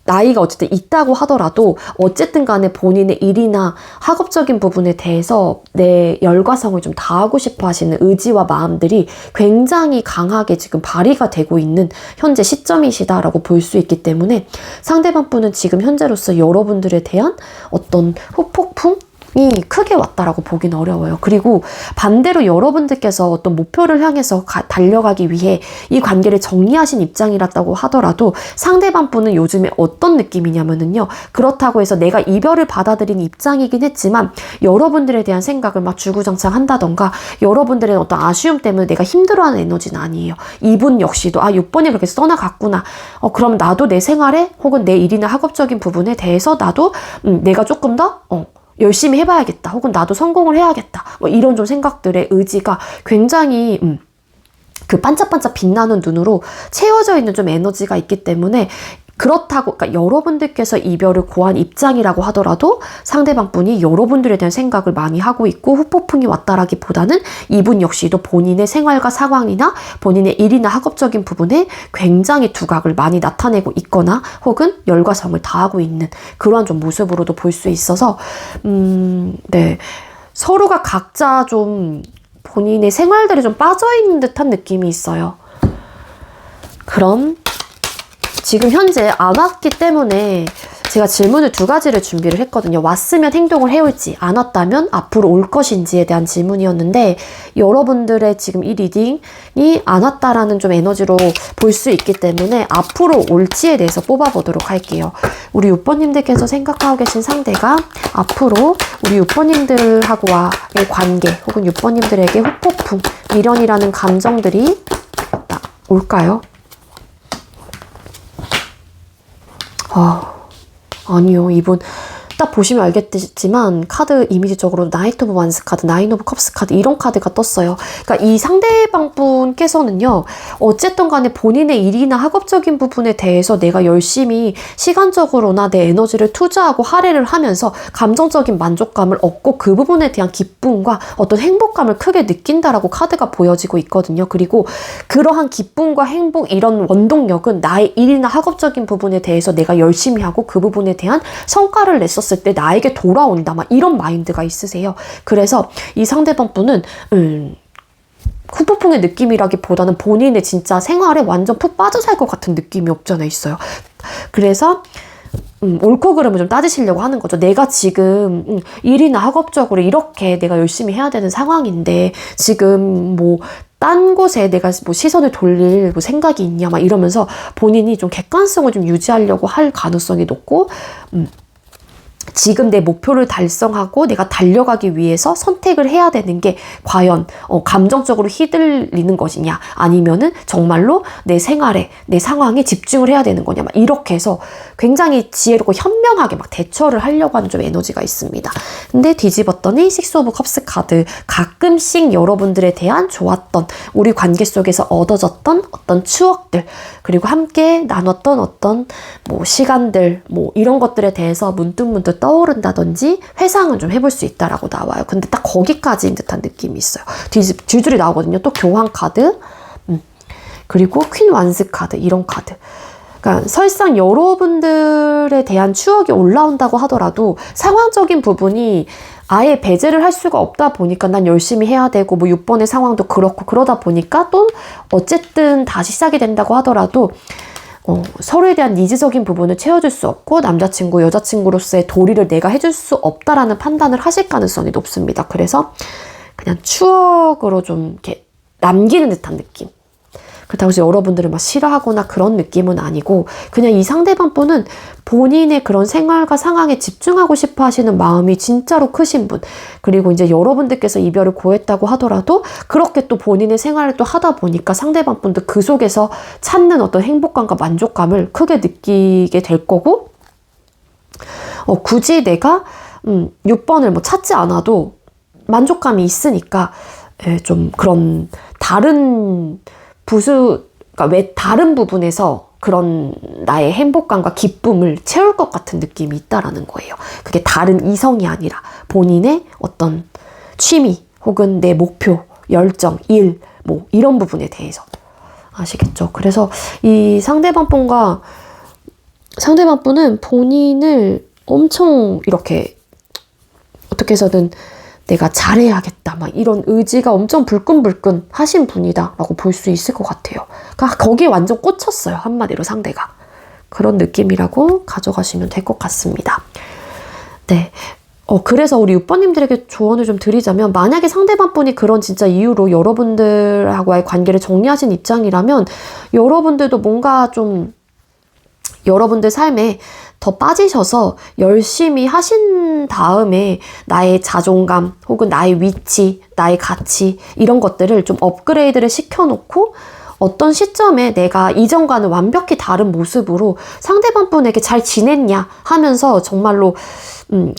나이가 어쨌든 있다고 하더라도 어쨌든 간에 본인의 일이나 학업적인 부분에 대해서 내 열과성을 좀 다하고 싶어 하시는 의지와 마음들이 굉장히 강하게 지금 발휘가 되고 있는 현재 시점이시다라고 볼 수 있기 때문에 상대방 분은 지금 현재로서 여러분들에 대한 어떤 후폭풍? 이 크게 왔다라고 보기는 어려워요. 그리고 반대로 여러분들께서 어떤 목표를 향해서 달려가기 위해 이 관계를 정리하신 입장이라고 하더라도 상대방 분은 요즘에 어떤 느낌이냐면요. 그렇다고 해서 내가 이별을 받아들인 입장이긴 했지만 여러분들에 대한 생각을 막 주구장창 한다던가 여러분들의 어떤 아쉬움 때문에 내가 힘들어하는 에너지는 아니에요. 이분 역시도 6번이 그렇게 떠나갔구나. 그럼 나도 내 생활에 혹은 내 일이나 학업적인 부분에 대해서 나도 내가 조금 더 열심히 해봐야겠다. 혹은 나도 성공을 해야겠다. 이런 좀 생각들의 의지가 굉장히 그 반짝반짝 빛나는 눈으로 채워져 있는 좀 에너지가 있기 때문에 그렇다고, 그러니까 여러분들께서 이별을 고한 입장이라고 하더라도 상대방 분이 여러분들에 대한 생각을 많이 하고 있고 후폭풍이 왔다라기보다는 이분 역시도 본인의 생활과 상황이나 본인의 일이나 학업적인 부분에 굉장히 두각을 많이 나타내고 있거나 혹은 열과성을 다하고 있는 그러한 좀 모습으로도 볼 수 있어서 네, 서로가 각자 좀 본인의 생활들이 좀 빠져있는 듯한 느낌이 있어요. 그럼 지금 현재 안 왔기 때문에 제가 질문을 2가지를 준비를 했거든요. 왔으면 행동을 해올지, 안 왔다면 앞으로 올 것인지에 대한 질문이었는데, 여러분들의 지금 이 리딩이 안 왔다라는 좀 에너지로 볼 수 있기 때문에 앞으로 올지에 대해서 뽑아보도록 할게요. 우리 6번님들께서 생각하고 계신 상대가 앞으로 우리 6번님들하고의 관계, 혹은 6번님들에게 후폭풍, 미련이라는 감정들이 올까요? 아니요. 이분 딱 보시면 알겠지만 카드 이미지적으로 나이트 오브 완스 카드, 나인 오브 컵스 카드 이런 카드가 떴어요. 그러니까 이 상대방 분께서는요. 어쨌든 간에 본인의 일이나 학업적인 부분에 대해서 내가 열심히 시간적으로나 내 에너지를 투자하고 할애를 하면서 감정적인 만족감을 얻고 그 부분에 대한 기쁨과 어떤 행복감을 크게 느낀다라고 카드가 보여지고 있거든요. 그리고 그러한 기쁨과 행복 이런 원동력은 나의 일이나 학업적인 부분에 대해서 내가 열심히 하고 그 부분에 대한 성과를 냈었을 때 나에게 돌아온다 막 이런 마인드가 있으세요. 그래서 이 상대방 분은 후폭풍의 느낌이라기보다는 본인의 진짜 생활에 완전 푹 빠져 살 것 같은 느낌이 없잖아 있어요. 그래서 옳고 그름을 좀 따지시려고 하는 거죠. 내가 지금 일이나 학업적으로 이렇게 내가 열심히 해야 되는 상황인데 지금 뭐 딴 곳에 내가 뭐 시선을 돌릴 뭐 생각이 있냐 막 이러면서 본인이 좀 객관성을 좀 유지하려고 할 가능성이 높고 지금 내 목표를 달성하고 내가 달려가기 위해서 선택을 해야 되는 게 과연 감정적으로 휘둘리는 것이냐 아니면은 정말로 내 생활에 내 상황에 집중을 해야 되는 거냐 막 이렇게 해서 굉장히 지혜롭고 현명하게 막 대처를 하려고 하는 좀 에너지가 있습니다. 근데 뒤집었더니 식스 오브 컵스 카드, 가끔씩 여러분들에 대한 좋았던 우리 관계 속에서 얻어졌던 어떤 추억들 그리고 함께 나눴던 어떤 뭐 시간들 뭐 이런 것들에 대해서 문득문득 떠오른다든지 회상은 좀 해볼 수 있다라고 나와요. 근데 딱 거기까지인 듯한 느낌이 있어요. 줄줄이 나오거든요. 또 교황 카드, 그리고 퀸 완스 카드 이런 카드. 그러니까 설상 여러분들에 대한 추억이 올라온다고 하더라도 상황적인 부분이 아예 배제를 할 수가 없다 보니까 난 열심히 해야 되고 뭐 6번의 상황도 그렇고 그러다 보니까 또 어쨌든 다시 시작이 된다고 하더라도 서로에 대한 니즈적인 부분을 채워줄 수 없고 남자친구, 여자친구로서의 도리를 내가 해줄 수 없다라는 판단을 하실 가능성이 높습니다. 그래서 그냥 추억으로 좀 이렇게 남기는 듯한 느낌. 그렇다고 해서 여러분들을 막 싫어하거나 그런 느낌은 아니고 그냥 이 상대방 분은 본인의 그런 생활과 상황에 집중하고 싶어 하시는 마음이 진짜로 크신 분. 그리고 이제 여러분들께서 이별을 고했다고 하더라도 그렇게 또 본인의 생활을 또 하다 보니까 상대방 분도 그 속에서 찾는 어떤 행복감과 만족감을 크게 느끼게 될 거고 굳이 내가 6번을 뭐 찾지 않아도 만족감이 있으니까 좀 그런 다른 그러니까 왜 다른 부분에서 그런 나의 행복감과 기쁨을 채울 것 같은 느낌이 있다라는 거예요. 그게 다른 이성이 아니라 본인의 어떤 취미 혹은 내 목표, 열정, 일, 뭐 이런 부분에 대해서 아시겠죠? 그래서 이 상대방 분은 본인을 엄청 이렇게 어떻게 해서든 내가 잘해야겠다 막 이런 의지가 엄청 불끈불끈 하신 분이다 라고 볼 수 있을 것 같아요. 그러니까 거기에 완전 꽂혔어요. 한마디로 상대가. 그런 느낌이라고 가져가시면 될 것 같습니다. 네. 그래서 우리 6번님들에게 조언을 좀 드리자면 만약에 상대방 분이 그런 진짜 이유로 여러분들하고의 관계를 정리하신 입장이라면 여러분들도 뭔가 좀 여러분들 삶에 더 빠지셔서 열심히 하신 다음에 나의 자존감 혹은 나의 위치, 나의 가치 이런 것들을 좀 업그레이드를 시켜놓고 어떤 시점에 내가 이전과는 완벽히 다른 모습으로 상대방 분에게 잘 지냈냐 하면서 정말로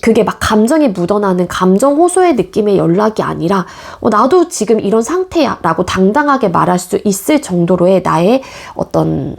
그게 막 감정이 묻어나는 감정 호소의 느낌의 연락이 아니라 나도 지금 이런 상태야 라고 당당하게 말할 수 있을 정도로의 나의 어떤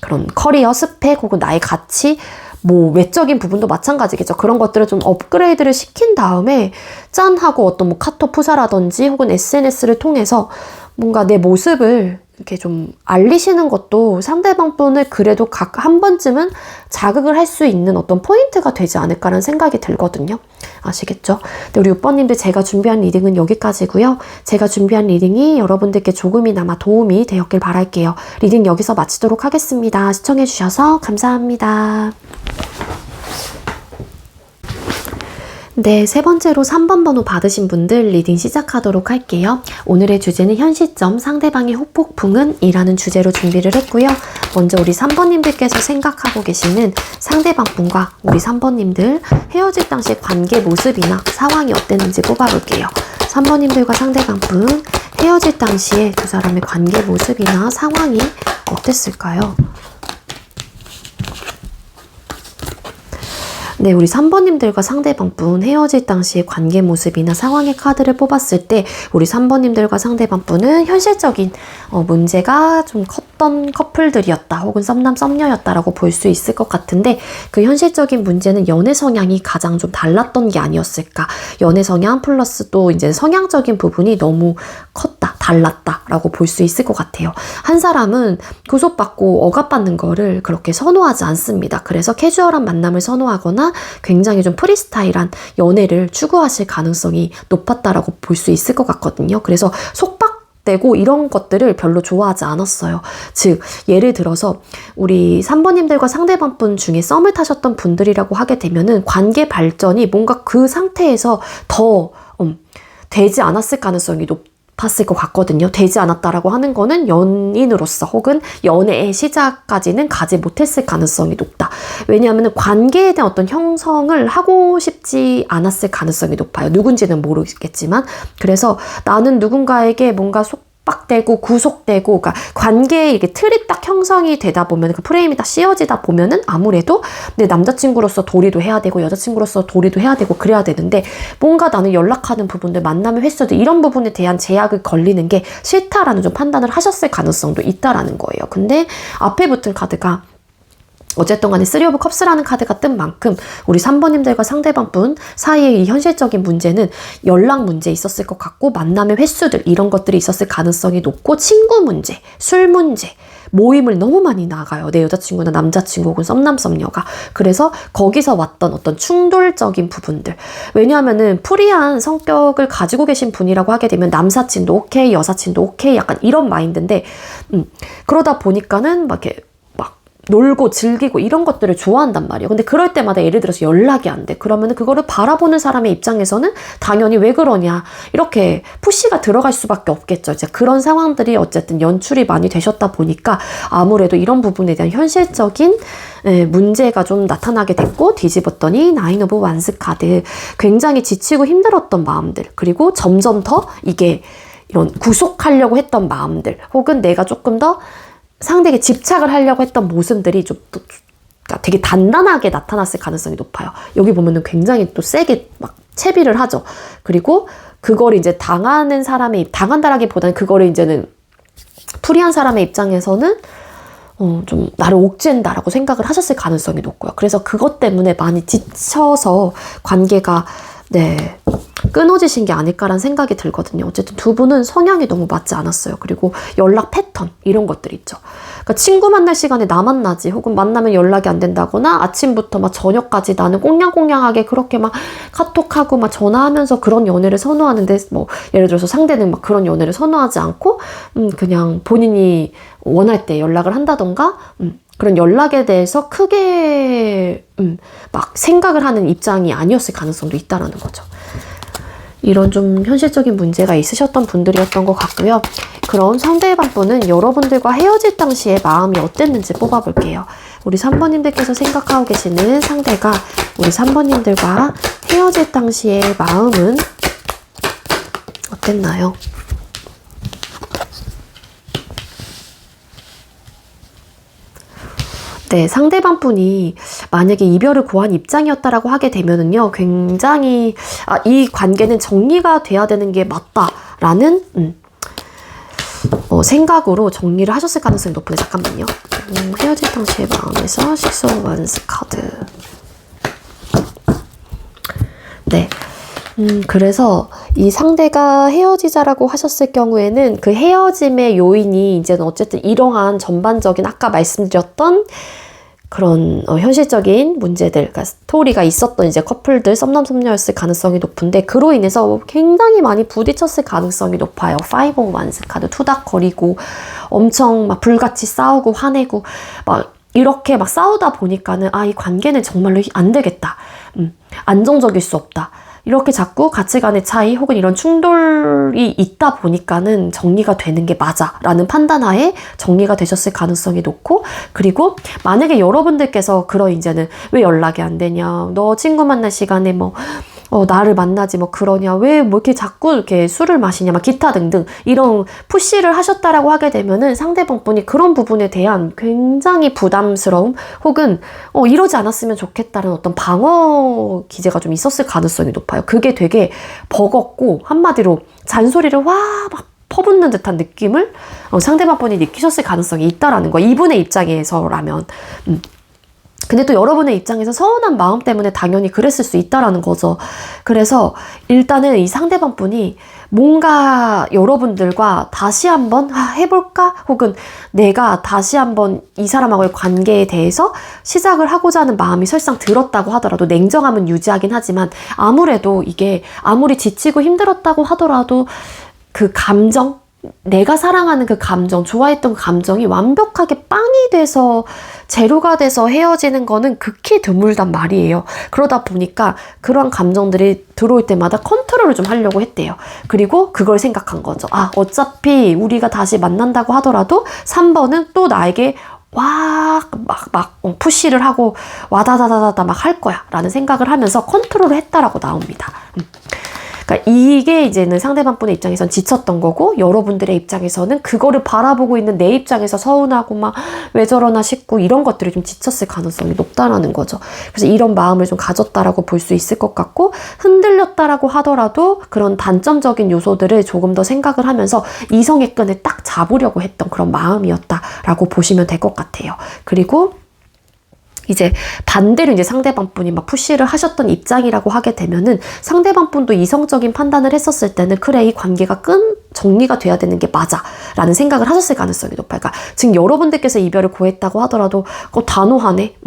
그런 커리어 스펙 혹은 나의 가치 뭐 외적인 부분도 마찬가지겠죠. 그런 것들을 좀 업그레이드를 시킨 다음에 짠 하고 어떤 뭐 카톡 프사라든지 혹은 SNS를 통해서 뭔가 내 모습을 이렇게 좀 알리시는 것도 상대방 분을 그래도 각 한 번쯤은 자극을 할 수 있는 어떤 포인트가 되지 않을까라는 생각이 들거든요. 아시겠죠? 근데 우리 6번님들 제가 준비한 리딩은 여기까지고요. 제가 준비한 리딩이 여러분들께 조금이나마 도움이 되었길 바랄게요. 리딩 여기서 마치도록 하겠습니다. 시청해주셔서 감사합니다. 네, 세 번째로 3번 번호 받으신 분들 리딩 시작하도록 할게요. 오늘의 주제는 현 시점 상대방의 후폭풍은 이라는 주제로 준비를 했고요. 먼저 우리 3번님들께서 생각하고 계시는 상대방 분과 우리 3번님들 헤어질 당시 관계 모습이나 상황이 어땠는지 뽑아볼게요. 3번님들과 상대방 분 헤어질 당시에 두 사람의 관계 모습이나 상황이 어땠을까요? 네, 우리 3번님들과 상대방 분 헤어질 당시의 관계 모습이나 상황의 카드를 뽑았을 때 우리 3번님들과 상대방 분은 현실적인 문제가 좀 컸던 커플들이었다 혹은 썸남 썸녀였다라고 볼 수 있을 것 같은데 그 현실적인 문제는 연애 성향이 가장 좀 달랐던 게 아니었을까. 연애 성향 플러스 또 이제 성향적인 부분이 너무 컸다, 달랐다라고 볼 수 있을 것 같아요. 한 사람은 구속받고 억압받는 거를 그렇게 선호하지 않습니다. 그래서 캐주얼한 만남을 선호하거나 굉장히 좀 프리스타일한 연애를 추구하실 가능성이 높았다라고 볼 수 있을 것 같거든요. 그래서 속박되고 이런 것들을 별로 좋아하지 않았어요. 즉 예를 들어서 우리 3번님들과 상대방 분 중에 썸을 타셨던 분들이라고 하게 되면은 관계 발전이 뭔가 그 상태에서 더 되지 않았을 가능성이 높았을 것 같거든요. 되지 않았다라고 하는 거는 연인으로서 혹은 연애의 시작까지는 가지 못했을 가능성이 높다. 왜냐하면 관계에 대한 어떤 형성을 하고 싶지 않았을 가능성이 높아요. 누군지는 모르겠지만. 그래서 나는 누군가에게 뭔가 속박되고 구속되고, 그러니까 관계의 이게 틀이 딱 형성이 되다 보면 그 프레임이 딱 씌워지다 보면은 아무래도 내 남자친구로서 도리도 해야 되고 여자친구로서 도리도 해야 되고 그래야 되는데 뭔가 나는 연락하는 부분들, 만남의 횟수들 이런 부분에 대한 제약을 걸리는 게 싫다라는 좀 판단을 하셨을 가능성도 있다라는 거예요. 근데 앞에 붙은 카드가 어쨌든 간에 3 오브 컵스라는 카드가 뜬 만큼 우리 3번님들과 상대방 분 사이의 이 현실적인 문제는 연락 문제 있었을 것 같고 만남의 횟수들 이런 것들이 있었을 가능성이 높고 친구 문제, 술 문제, 모임을 너무 많이 나가요. 내 여자친구나 남자친구 혹은 썸남 썸녀가. 그래서 거기서 왔던 어떤 충돌적인 부분들. 왜냐하면은 프리한 성격을 가지고 계신 분이라고 하게 되면 남사친도 오케이, 여사친도 오케이 약간 이런 마인드인데 그러다 보니까는 막 이렇게 놀고 즐기고 이런 것들을 좋아한단 말이에요. 근데 그럴 때마다 예를 들어서 연락이 안 돼. 그러면 그거를 바라보는 사람의 입장에서는 당연히 왜 그러냐 이렇게 푸시가 들어갈 수밖에 없겠죠. 이제 그런 상황들이 어쨌든 연출이 많이 되셨다 보니까 아무래도 이런 부분에 대한 현실적인 문제가 좀 나타나게 됐고 뒤집었더니 9 오브 완스 카드. 굉장히 지치고 힘들었던 마음들 그리고 점점 더 이게 이런 구속하려고 했던 마음들 혹은 내가 조금 더 상대에게 집착을 하려고 했던 모습들이 좀 되게 단단하게 나타났을 가능성이 높아요. 여기 보면은 굉장히 또 세게 막 채비를 하죠. 그리고 그걸 이제 당한다라기보다는 그거를 이제는 프리한 사람의 입장에서는 좀 나를 옥죄한다라고 생각을 하셨을 가능성이 높고요. 그래서 그것 때문에 많이 지쳐서 관계가 끊어지신 게 아닐까라는 생각이 들거든요. 어쨌든 두 분은 성향이 너무 맞지 않았어요. 그리고 연락 패턴 이런 것들 있죠. 그러니까 친구 만날 시간에 나 만나지 혹은 만나면 연락이 안 된다거나 아침부터 막 저녁까지 나는 꽁냥꽁냥하게 그렇게 막 카톡하고 막 전화하면서 그런 연애를 선호하는데 뭐 예를 들어서 상대는 막 그런 연애를 선호하지 않고 그냥 본인이 원할 때 연락을 한다던가 그런 연락에 대해서 크게 막 생각을 하는 입장이 아니었을 가능성도 있다라는 거죠. 이런 좀 현실적인 문제가 있으셨던 분들이었던 것 같고요. 그럼 상대방 분은 여러분들과 헤어질 당시에 마음이 어땠는지 뽑아볼게요. 우리 3번님들께서 생각하고 계시는 상대가 우리 3번님들과 헤어질 당시의 마음은 어땠나요? 네, 상대방 분이 만약에 이별을 고한 입장이었다라고 하게 되면은요, 굉장히, 이 관계는 정리가 돼야 되는 게 맞다라는, 생각으로 정리를 하셨을 가능성이 높은데, 잠깐만요. 헤어질 당시의 마음에서 6 오브 원스 카드. 네. 그래서 이 상대가 헤어지자라고 하셨을 경우에는 그 헤어짐의 요인이 이제는 어쨌든 이러한 전반적인 아까 말씀드렸던 그런 현실적인 문제들, 그러니까 스토리가 있었던 이제 커플들 썸남 썸녀였을 가능성이 높은데 그로 인해서 굉장히 많이 부딪혔을 가능성이 높아요. 5 of Wands 카드 투닥거리고 엄청 막 불같이 싸우고 화내고 막 이렇게 막 싸우다 보니까는 이 관계는 정말로 안 되겠다. 안정적일 수 없다. 이렇게 자꾸 가치관의 차이 혹은 이런 충돌이 있다 보니까는 정리가 되는 게 맞아 라는 판단하에 정리가 되셨을 가능성이 높고, 그리고 만약에 여러분들께서 그런 이제는 왜 연락이 안 되냐, 너 친구 만날 시간에 나를 만나지 그러냐, 왜 이렇게 자꾸 이렇게 술을 마시냐, 막 기타 등등 이런 푸시를 하셨다라고 하게 되면은 상대방분이 그런 부분에 대한 굉장히 부담스러움 혹은 이러지 않았으면 좋겠다는 어떤 방어 기제가 좀 있었을 가능성이 높아요. 그게 되게 버겁고 한마디로 잔소리를 막 퍼붓는 듯한 느낌을 상대방분이 느끼셨을 가능성이 있다라는 거, 이분의 입장에서라면. 근데 또 여러분의 입장에서 서운한 마음 때문에 당연히 그랬을 수 있다라는 거죠. 그래서 일단은 이 상대방분이 뭔가 여러분들과 다시 한번 해볼까? 혹은 내가 다시 한번 이 사람하고의 관계에 대해서 시작을 하고자 하는 마음이 설상 들었다고 하더라도, 냉정함은 유지하긴 하지만 아무래도 이게 아무리 지치고 힘들었다고 하더라도 그 감정, 내가 사랑하는 그 감정, 좋아했던 그 감정이 완벽하게 빵이 돼서 재료가 돼서 헤어지는 거는 극히 드물단 말이에요. 그러다 보니까 그런 감정들이 들어올 때마다 컨트롤을 좀 하려고 했대요. 그리고 그걸 생각한 거죠. 어차피 우리가 다시 만난다고 하더라도 3번은 또 나에게 푸시를 하고 와다다다다다 막 할 거야 라는 생각을 하면서 컨트롤을 했다라고 나옵니다. 그러니까 이게 이제는 상대방분의 입장에선 지쳤던 거고, 여러분들의 입장에서는 그거를 바라보고 있는 내 입장에서 서운하고 막 왜 저러나 싶고 이런 것들이 좀 지쳤을 가능성이 높다라는 거죠. 그래서 이런 마음을 좀 가졌다라고 볼 수 있을 것 같고, 흔들렸다라고 하더라도 그런 단점적인 요소들을 조금 더 생각을 하면서 이성의 끈을 딱 잡으려고 했던 그런 마음이었다라고 보시면 될 것 같아요. 그리고 이제 반대로 이제 상대방분이 막 푸시를 하셨던 입장이라고 하게 되면은 상대방분도 이성적인 판단을 했었을 때는 그래, 이 관계가 정리가 돼야 되는 게 맞아 라는 생각을 하셨을 가능성이 높아요. 그러니까 지금 여러분들께서 이별을 고했다고 하더라도 단호하네,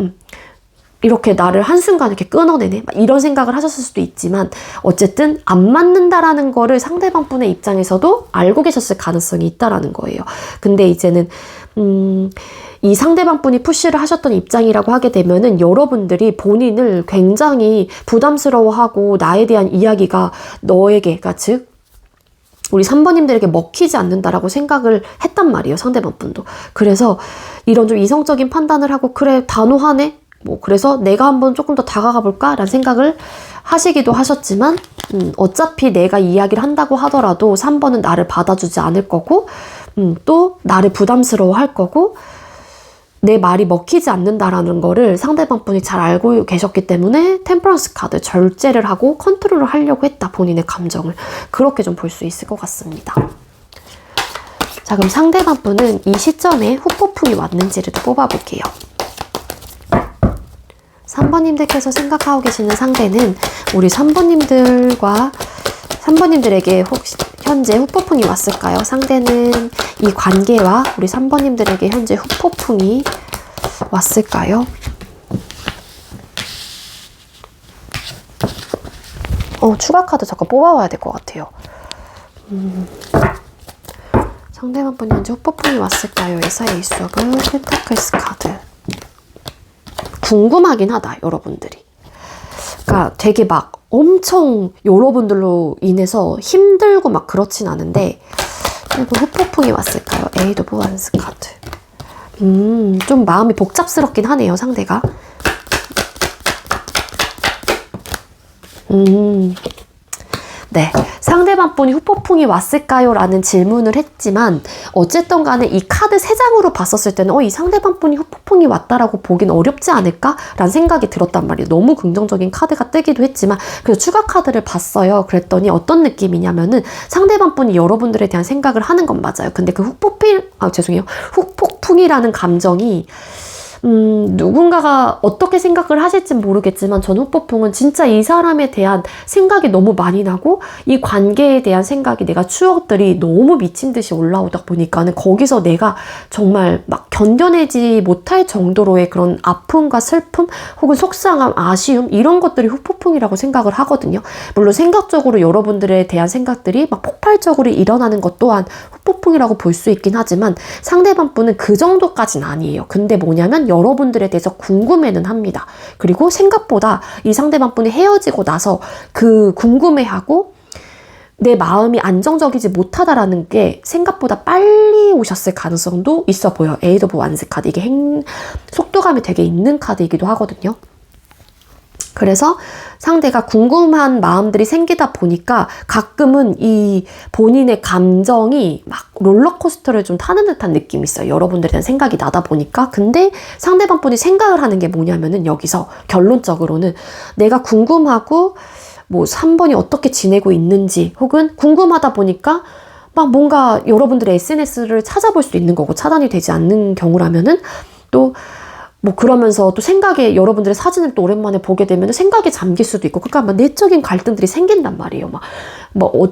이렇게 나를 한순간 이렇게 끊어내네, 이런 생각을 하셨을 수도 있지만 어쨌든 안 맞는다라는 거를 상대방분의 입장에서도 알고 계셨을 가능성이 있다라는 거예요. 근데 이제는 이 상대방분이 푸시를 하셨던 입장이라고 하게 되면은 여러분들이 본인을 굉장히 부담스러워하고 나에 대한 이야기가 너에게, 그러니까 즉 우리 3번님들에게 먹히지 않는다라고 생각을 했단 말이에요, 상대방분도. 그래서 이런 좀 이성적인 판단을 하고 그래, 단호하네, 그래서 내가 한번 조금 더 다가가 볼까? 라는 생각을 하시기도 하셨지만 어차피 내가 이야기를 한다고 하더라도 3번은 나를 받아주지 않을 거고 또 나를 부담스러워 할 거고 내 말이 먹히지 않는다라는 거를 상대방분이 잘 알고 계셨기 때문에 템퍼런스 카드 절제를 하고 컨트롤을 하려고 했다, 본인의 감정을. 그렇게 좀 볼 수 있을 것 같습니다. 자, 그럼 상대방분은 이 시점에 후폭풍이 왔는지를 또 뽑아볼게요. 3번님들께서 생각하고 계시는 상대는 우리 3번님들에게 혹시 현재 후폭풍이 왔을까요? 상대는 이 관계와 우리 3번님들에게 현재 후폭풍이 왔을까요? 추가 카드 잠깐 뽑아와야 될 것 같아요. 상대방분이 현재 후폭풍이 왔을까요? 에이스 오브 펜타클스 카드. 궁금하긴 하다, 여러분들이. 그러니까 되게 막 엄청 여러분들로 인해서 힘들고 막 그렇진 않은데 그래도 후폭풍이 왔을까요? 에이드 오브 원스 카드. 좀 마음이 복잡스럽긴 하네요, 상대가. 네, 상대방 분이 후폭풍이 왔을까요? 라는 질문을 했지만 어쨌든 간에 이 카드 3장으로 봤었을 때는 이 상대방 분이 후폭풍이 왔다라고 보긴 어렵지 않을까? 라는 생각이 들었단 말이에요. 너무 긍정적인 카드가 뜨기도 했지만 그래서 추가 카드를 봤어요. 그랬더니 어떤 느낌이냐면은 상대방 분이 여러분들에 대한 생각을 하는 건 맞아요. 근데 그 후폭풍이라는 감정이 누군가가 어떻게 생각을 하실진 모르겠지만 저는 후폭풍은 진짜 이 사람에 대한 생각이 너무 많이 나고 이 관계에 대한 생각이 내가 추억들이 너무 미친 듯이 올라오다 보니까는 거기서 내가 정말 막 견뎌내지 못할 정도로의 그런 아픔과 슬픔 혹은 속상함, 아쉬움 이런 것들이 후폭풍이라고 생각을 하거든요. 물론 생각적으로 여러분들에 대한 생각들이 막 폭발적으로 일어나는 것 또한 후폭풍이라고 볼 수 있긴 하지만 상대방 분은 그 정도까지는 아니에요. 근데 뭐냐면 여러분들에 대해서 궁금해는 합니다. 그리고 생각보다 이 상대방 분이 헤어지고 나서 그 궁금해하고 내 마음이 안정적이지 못하다라는 게 생각보다 빨리 오셨을 가능성도 있어 보여요. 에이드 오브 완스 카드. 이게 속도감이 되게 있는 카드이기도 하거든요. 그래서 상대가 궁금한 마음들이 생기다 보니까 가끔은 이 본인의 감정이 막 롤러코스터를 좀 타는 듯한 느낌이 있어요. 여러분들에 대한 생각이 나다 보니까. 근데 상대방 분이 생각을 하는 게 뭐냐면은 여기서 결론적으로는 내가 궁금하고 뭐 3번이 어떻게 지내고 있는지 혹은 궁금하다 보니까 막 뭔가 여러분들의 SNS를 찾아볼 수 있는 거고 차단이 되지 않는 경우라면은 또 뭐 그러면서 또 생각에 여러분들의 사진을 또 오랜만에 보게 되면 생각에 잠길 수도 있고 그러니까 막 내적인 갈등들이 생긴단 말이에요. 막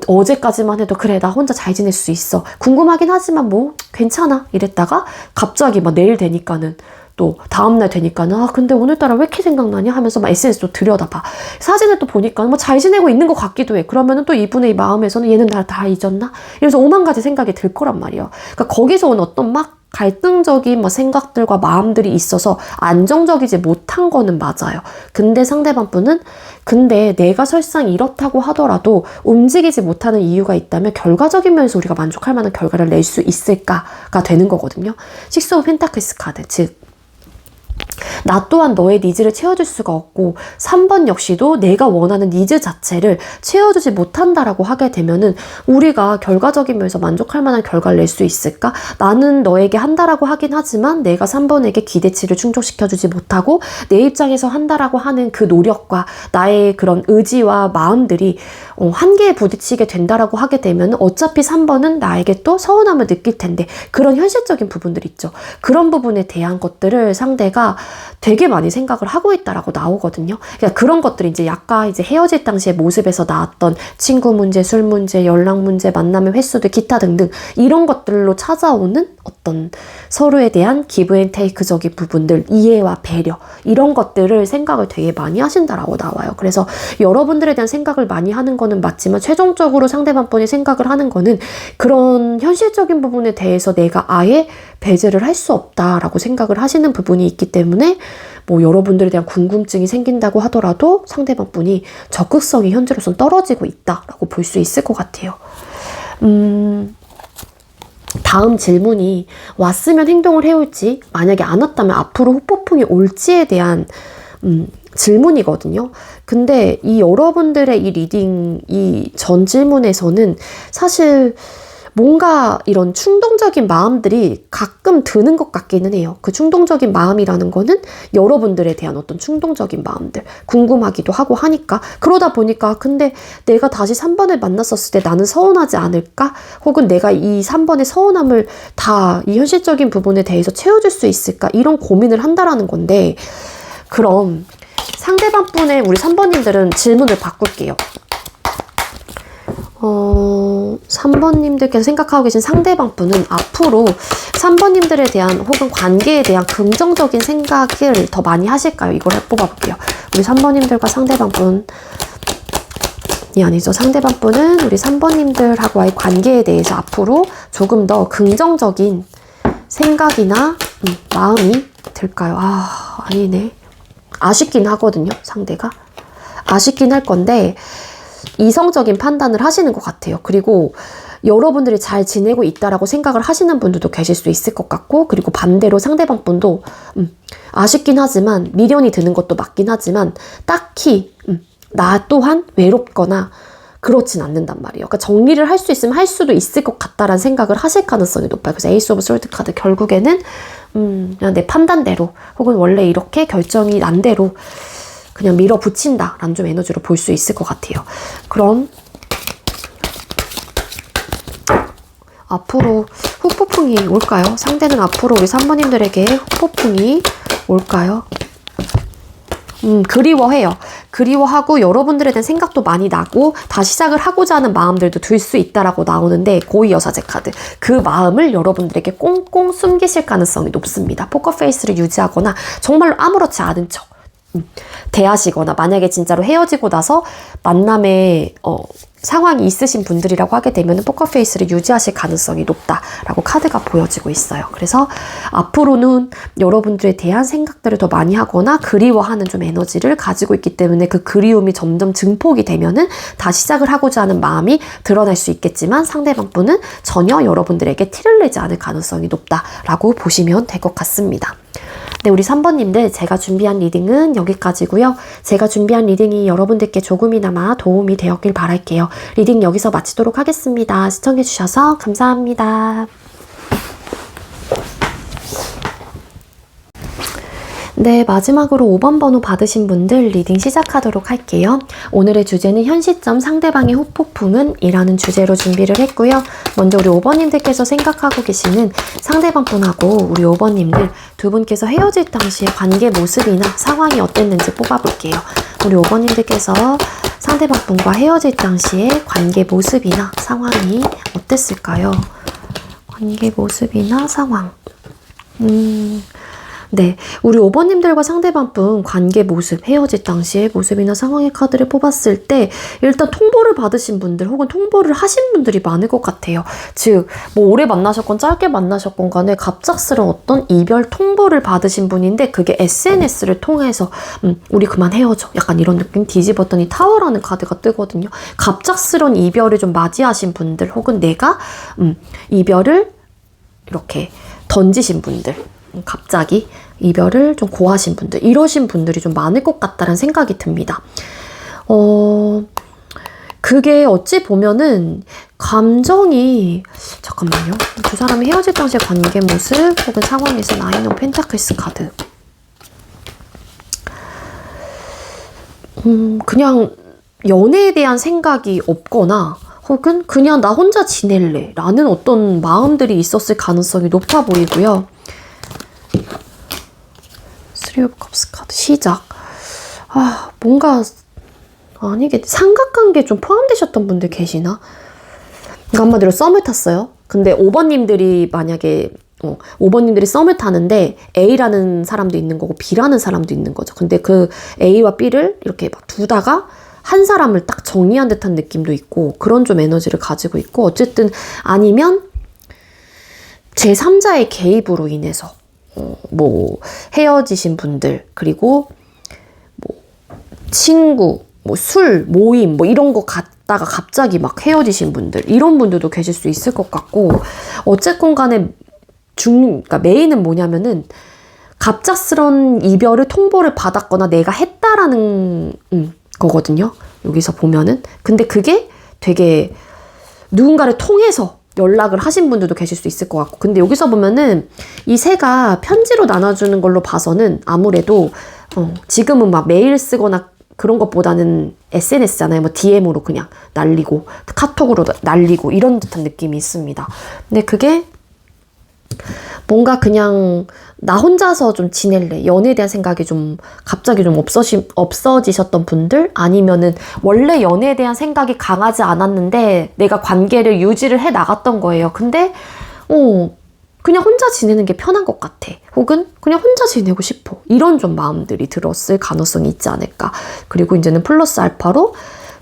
어제까지만 해도 그래 나 혼자 잘 지낼 수 있어 궁금하긴 하지만 뭐 괜찮아 이랬다가 갑자기 막 내일 되니까는 또 다음날 되니까는 아 근데 오늘따라 왜 이렇게 생각나냐 하면서 막 SNS도 들여다봐 사진을 또 보니까 뭐 잘 지내고 있는 것 같기도 해. 그러면은 또 이분의 마음에서는 얘는 나 다 잊었나? 이래서 오만 가지 생각이 들 거란 말이에요. 그러니까 거기서 온 어떤 막 갈등적인 뭐 생각들과 마음들이 있어서 안정적이지 못한 거는 맞아요. 근데 상대방 분은 근데 내가 설상 이렇다고 하더라도 움직이지 못하는 이유가 있다면 결과적인 면에서 우리가 만족할 만한 결과를 낼 수 있을까가 되는 거거든요. 식스 오브 펜타클스 카드 즉 나 또한 너의 니즈를 채워줄 수가 없고 3번 역시도 내가 원하는 니즈 자체를 채워주지 못한다라고 하게 되면은 우리가 결과적인 면에서 만족할 만한 결과를 낼 수 있을까? 나는 너에게 한다라고 하긴 하지만 내가 3번에게 기대치를 충족시켜주지 못하고 내 입장에서 한다라고 하는 그 노력과 나의 그런 의지와 마음들이 한계에 부딪히게 된다라고 하게 되면 어차피 3번은 나에게 또 서운함을 느낄 텐데 그런 현실적인 부분들 있죠. 그런 부분에 대한 것들을 상대가 되게 많이 생각을 하고 있다라고 나오거든요. 그러니까 그런 것들이 이제 약간 이제 헤어질 당시의 모습에서 나왔던 친구 문제, 술 문제, 연락 문제, 만남의 횟수들, 기타 등등 이런 것들로 찾아오는 어떤 서로에 대한 기브 앤 테이크적인 부분들, 이해와 배려 이런 것들을 생각을 되게 많이 하신다라고 나와요. 그래서 여러분들에 대한 생각을 많이 하는 거는 맞지만 최종적으로 상대방 분이 생각을 하는 거는 그런 현실적인 부분에 대해서 내가 아예 배제를 할 수 없다라고 생각을 하시는 부분이 있기 때문에 뭐 여러분들에 대한 궁금증이 생긴다고 하더라도 상대방 분이 적극성이 현재로선 떨어지고 있다라고 볼 수 있을 것 같아요. 다음 질문이 왔으면 행동을 해올지 만약에 안 왔다면 앞으로 후폭풍이 올지에 대한 질문이거든요. 근데 이 여러분들의 이 리딩 이 전 질문에서는 사실 뭔가 이런 충동적인 마음들이 가끔 드는 것 같기는 해요. 그 충동적인 마음이라는 거는 여러분들에 대한 어떤 충동적인 마음들, 궁금하기도 하고 하니까 그러다 보니까 근데 내가 다시 3번을 만났었을 때 나는 서운하지 않을까? 혹은 내가 이 3번의 서운함을 다 이 현실적인 부분에 대해서 채워줄 수 있을까? 이런 고민을 한다라는 건데 그럼 상대방 분의 우리 3번님들은 질문을 바꿀게요. 3번님들께서 생각하고 계신 상대방 분은 앞으로 3번님들에 대한 혹은 관계에 대한 긍정적인 생각을 더 많이 하실까요? 이걸 뽑아볼게요. 우리 3번님들과 상대방 분이 아니죠. 상대방 분은 우리 3번님들하고의 관계에 대해서 앞으로 조금 더 긍정적인 생각이나 마음이 들까요? 아니네. 아쉽긴 하거든요. 상대가. 아쉽긴 할 건데 이성적인 판단을 하시는 것 같아요. 그리고 여러분들이 잘 지내고 있다라고 생각을 하시는 분들도 계실 수 있을 것 같고 그리고 반대로 상대방 분도 아쉽긴 하지만 미련이 드는 것도 맞긴 하지만 딱히 나 또한 외롭거나 그렇진 않는단 말이에요. 그러니까 정리를 할 수 있으면 할 수도 있을 것 같다라는 생각을 하실 가능성이 높아요. 그래서 에이스 오브 솔드 카드 결국에는 그냥 내 판단대로 혹은 원래 이렇게 결정이 난 대로 그냥 밀어붙인다 라는 좀 에너지로 볼 수 있을 것 같아요. 그럼 앞으로 후폭풍이 올까요? 상대는 앞으로 우리 3번님들에게 후폭풍이 뭘까요? 그리워해요. 그리워하고 여러분들에 대한 생각도 많이 나고 다시 시작을 하고자 하는 마음들도 들 수 있다라고 나오는데 고위 여사제 카드. 그 마음을 여러분들에게 꽁꽁 숨기실 가능성이 높습니다. 포커페이스를 유지하거나 정말로 아무렇지 않은 척 대하시거나 만약에 진짜로 헤어지고 나서 만남의 상황이 있으신 분들이라고 하게 되면 포커페이스를 유지하실 가능성이 높다라고 카드가 보여지고 있어요. 그래서 앞으로는 여러분들에 대한 생각들을 더 많이 하거나 그리워하는 좀 에너지를 가지고 있기 때문에 그 그리움이 점점 증폭이 되면은 다시 시작을 하고자 하는 마음이 드러날 수 있겠지만 상대방 분은 전혀 여러분들에게 티를 내지 않을 가능성이 높다라고 보시면 될 것 같습니다. 네, 우리 3번님들 제가 준비한 리딩은 여기까지고요. 제가 준비한 리딩이 여러분들께 조금이나마 도움이 되었길 바랄게요. 리딩 여기서 마치도록 하겠습니다. 시청해주셔서 감사합니다. 네, 마지막으로 5번 번호 받으신 분들 리딩 시작하도록 할게요. 오늘의 주제는 현 시점 상대방의 후폭풍은 이라는 주제로 준비를 했고요. 먼저 우리 5번님들께서 생각하고 계시는 상대방 분하고 우리 5번님들 두 분께서 헤어질 당시의 관계 모습이나 상황이 어땠는지 뽑아볼게요. 우리 5번님들께서 상대방 분과 헤어질 당시의 관계 모습이나 상황이 어땠을까요? 관계 모습이나 상황. 네, 우리 5번님들과 상대방 분 관계 모습, 헤어질 당시의 모습이나 상황의 카드를 뽑았을 때 일단 통보를 받으신 분들 혹은 통보를 하신 분들이 많을 것 같아요. 즉, 뭐 오래 만나셨건 짧게 만나셨건 간에 갑작스러운 어떤 이별 통보를 받으신 분인데 그게 SNS를 통해서 우리 그만 헤어져. 약간 이런 느낌 뒤집었더니 타워라는 카드가 뜨거든요. 갑작스러운 이별을 좀 맞이하신 분들 혹은 내가 이별을 이렇게 던지신 분들 갑자기 이별을 좀 고하신 분들 이러신 분들이 좀 많을 것 같다는 생각이 듭니다. 그게 어찌 보면은 감정이 잠깐만요. 두 사람이 헤어질 당시의 관계 모습 혹은 상황에서 나인 오브 펜타클스 카드 그냥 연애에 대한 생각이 없거나 혹은 그냥 나 혼자 지낼래 라는 어떤 마음들이 있었을 가능성이 높아 보이고요. 3 오브 컵스 카드 시작. 뭔가 아니겠지. 삼각관계에 좀 포함되셨던 분들 계시나? 그러니까 한마디로 썸을 탔어요. 근데 5번님들이 만약에 5번님들이 썸을 타는데 A라는 사람도 있는 거고 B라는 사람도 있는 거죠. 근데 그 A와 B를 이렇게 막 두다가 한 사람을 딱 정리한 듯한 느낌도 있고 그런 좀 에너지를 가지고 있고 어쨌든 아니면 제3자의 개입으로 인해서 뭐 헤어지신 분들 그리고 뭐 친구 뭐 술 모임 뭐 이런 거 갔다가 갑자기 막 헤어지신 분들 이런 분들도 계실 수 있을 것 같고 어쨌건 간에 그러니까 메인은 뭐냐면은 갑작스런 이별을 통보를 받았거나 내가 했다라는 거거든요. 여기서 보면은 근데 그게 되게 누군가를 통해서 연락을 하신 분들도 계실 수 있을 것 같고 근데 여기서 보면은 이 새가 편지로 나눠주는 걸로 봐서는 아무래도 지금은 막 메일 쓰거나 그런 것보다는 SNS잖아요. 뭐 DM으로 그냥 날리고 카톡으로 날리고 이런 듯한 느낌이 있습니다. 근데 그게 뭔가 그냥 나 혼자서 좀 지낼래. 연애에 대한 생각이 좀 갑자기 좀 없어지셨던 분들 아니면은 원래 연애에 대한 생각이 강하지 않았는데 내가 관계를 유지를 해 나갔던 거예요. 근데 그냥 혼자 지내는 게 편한 것 같아. 혹은 그냥 혼자 지내고 싶어. 이런 좀 마음들이 들었을 가능성이 있지 않을까. 그리고 이제는 플러스 알파로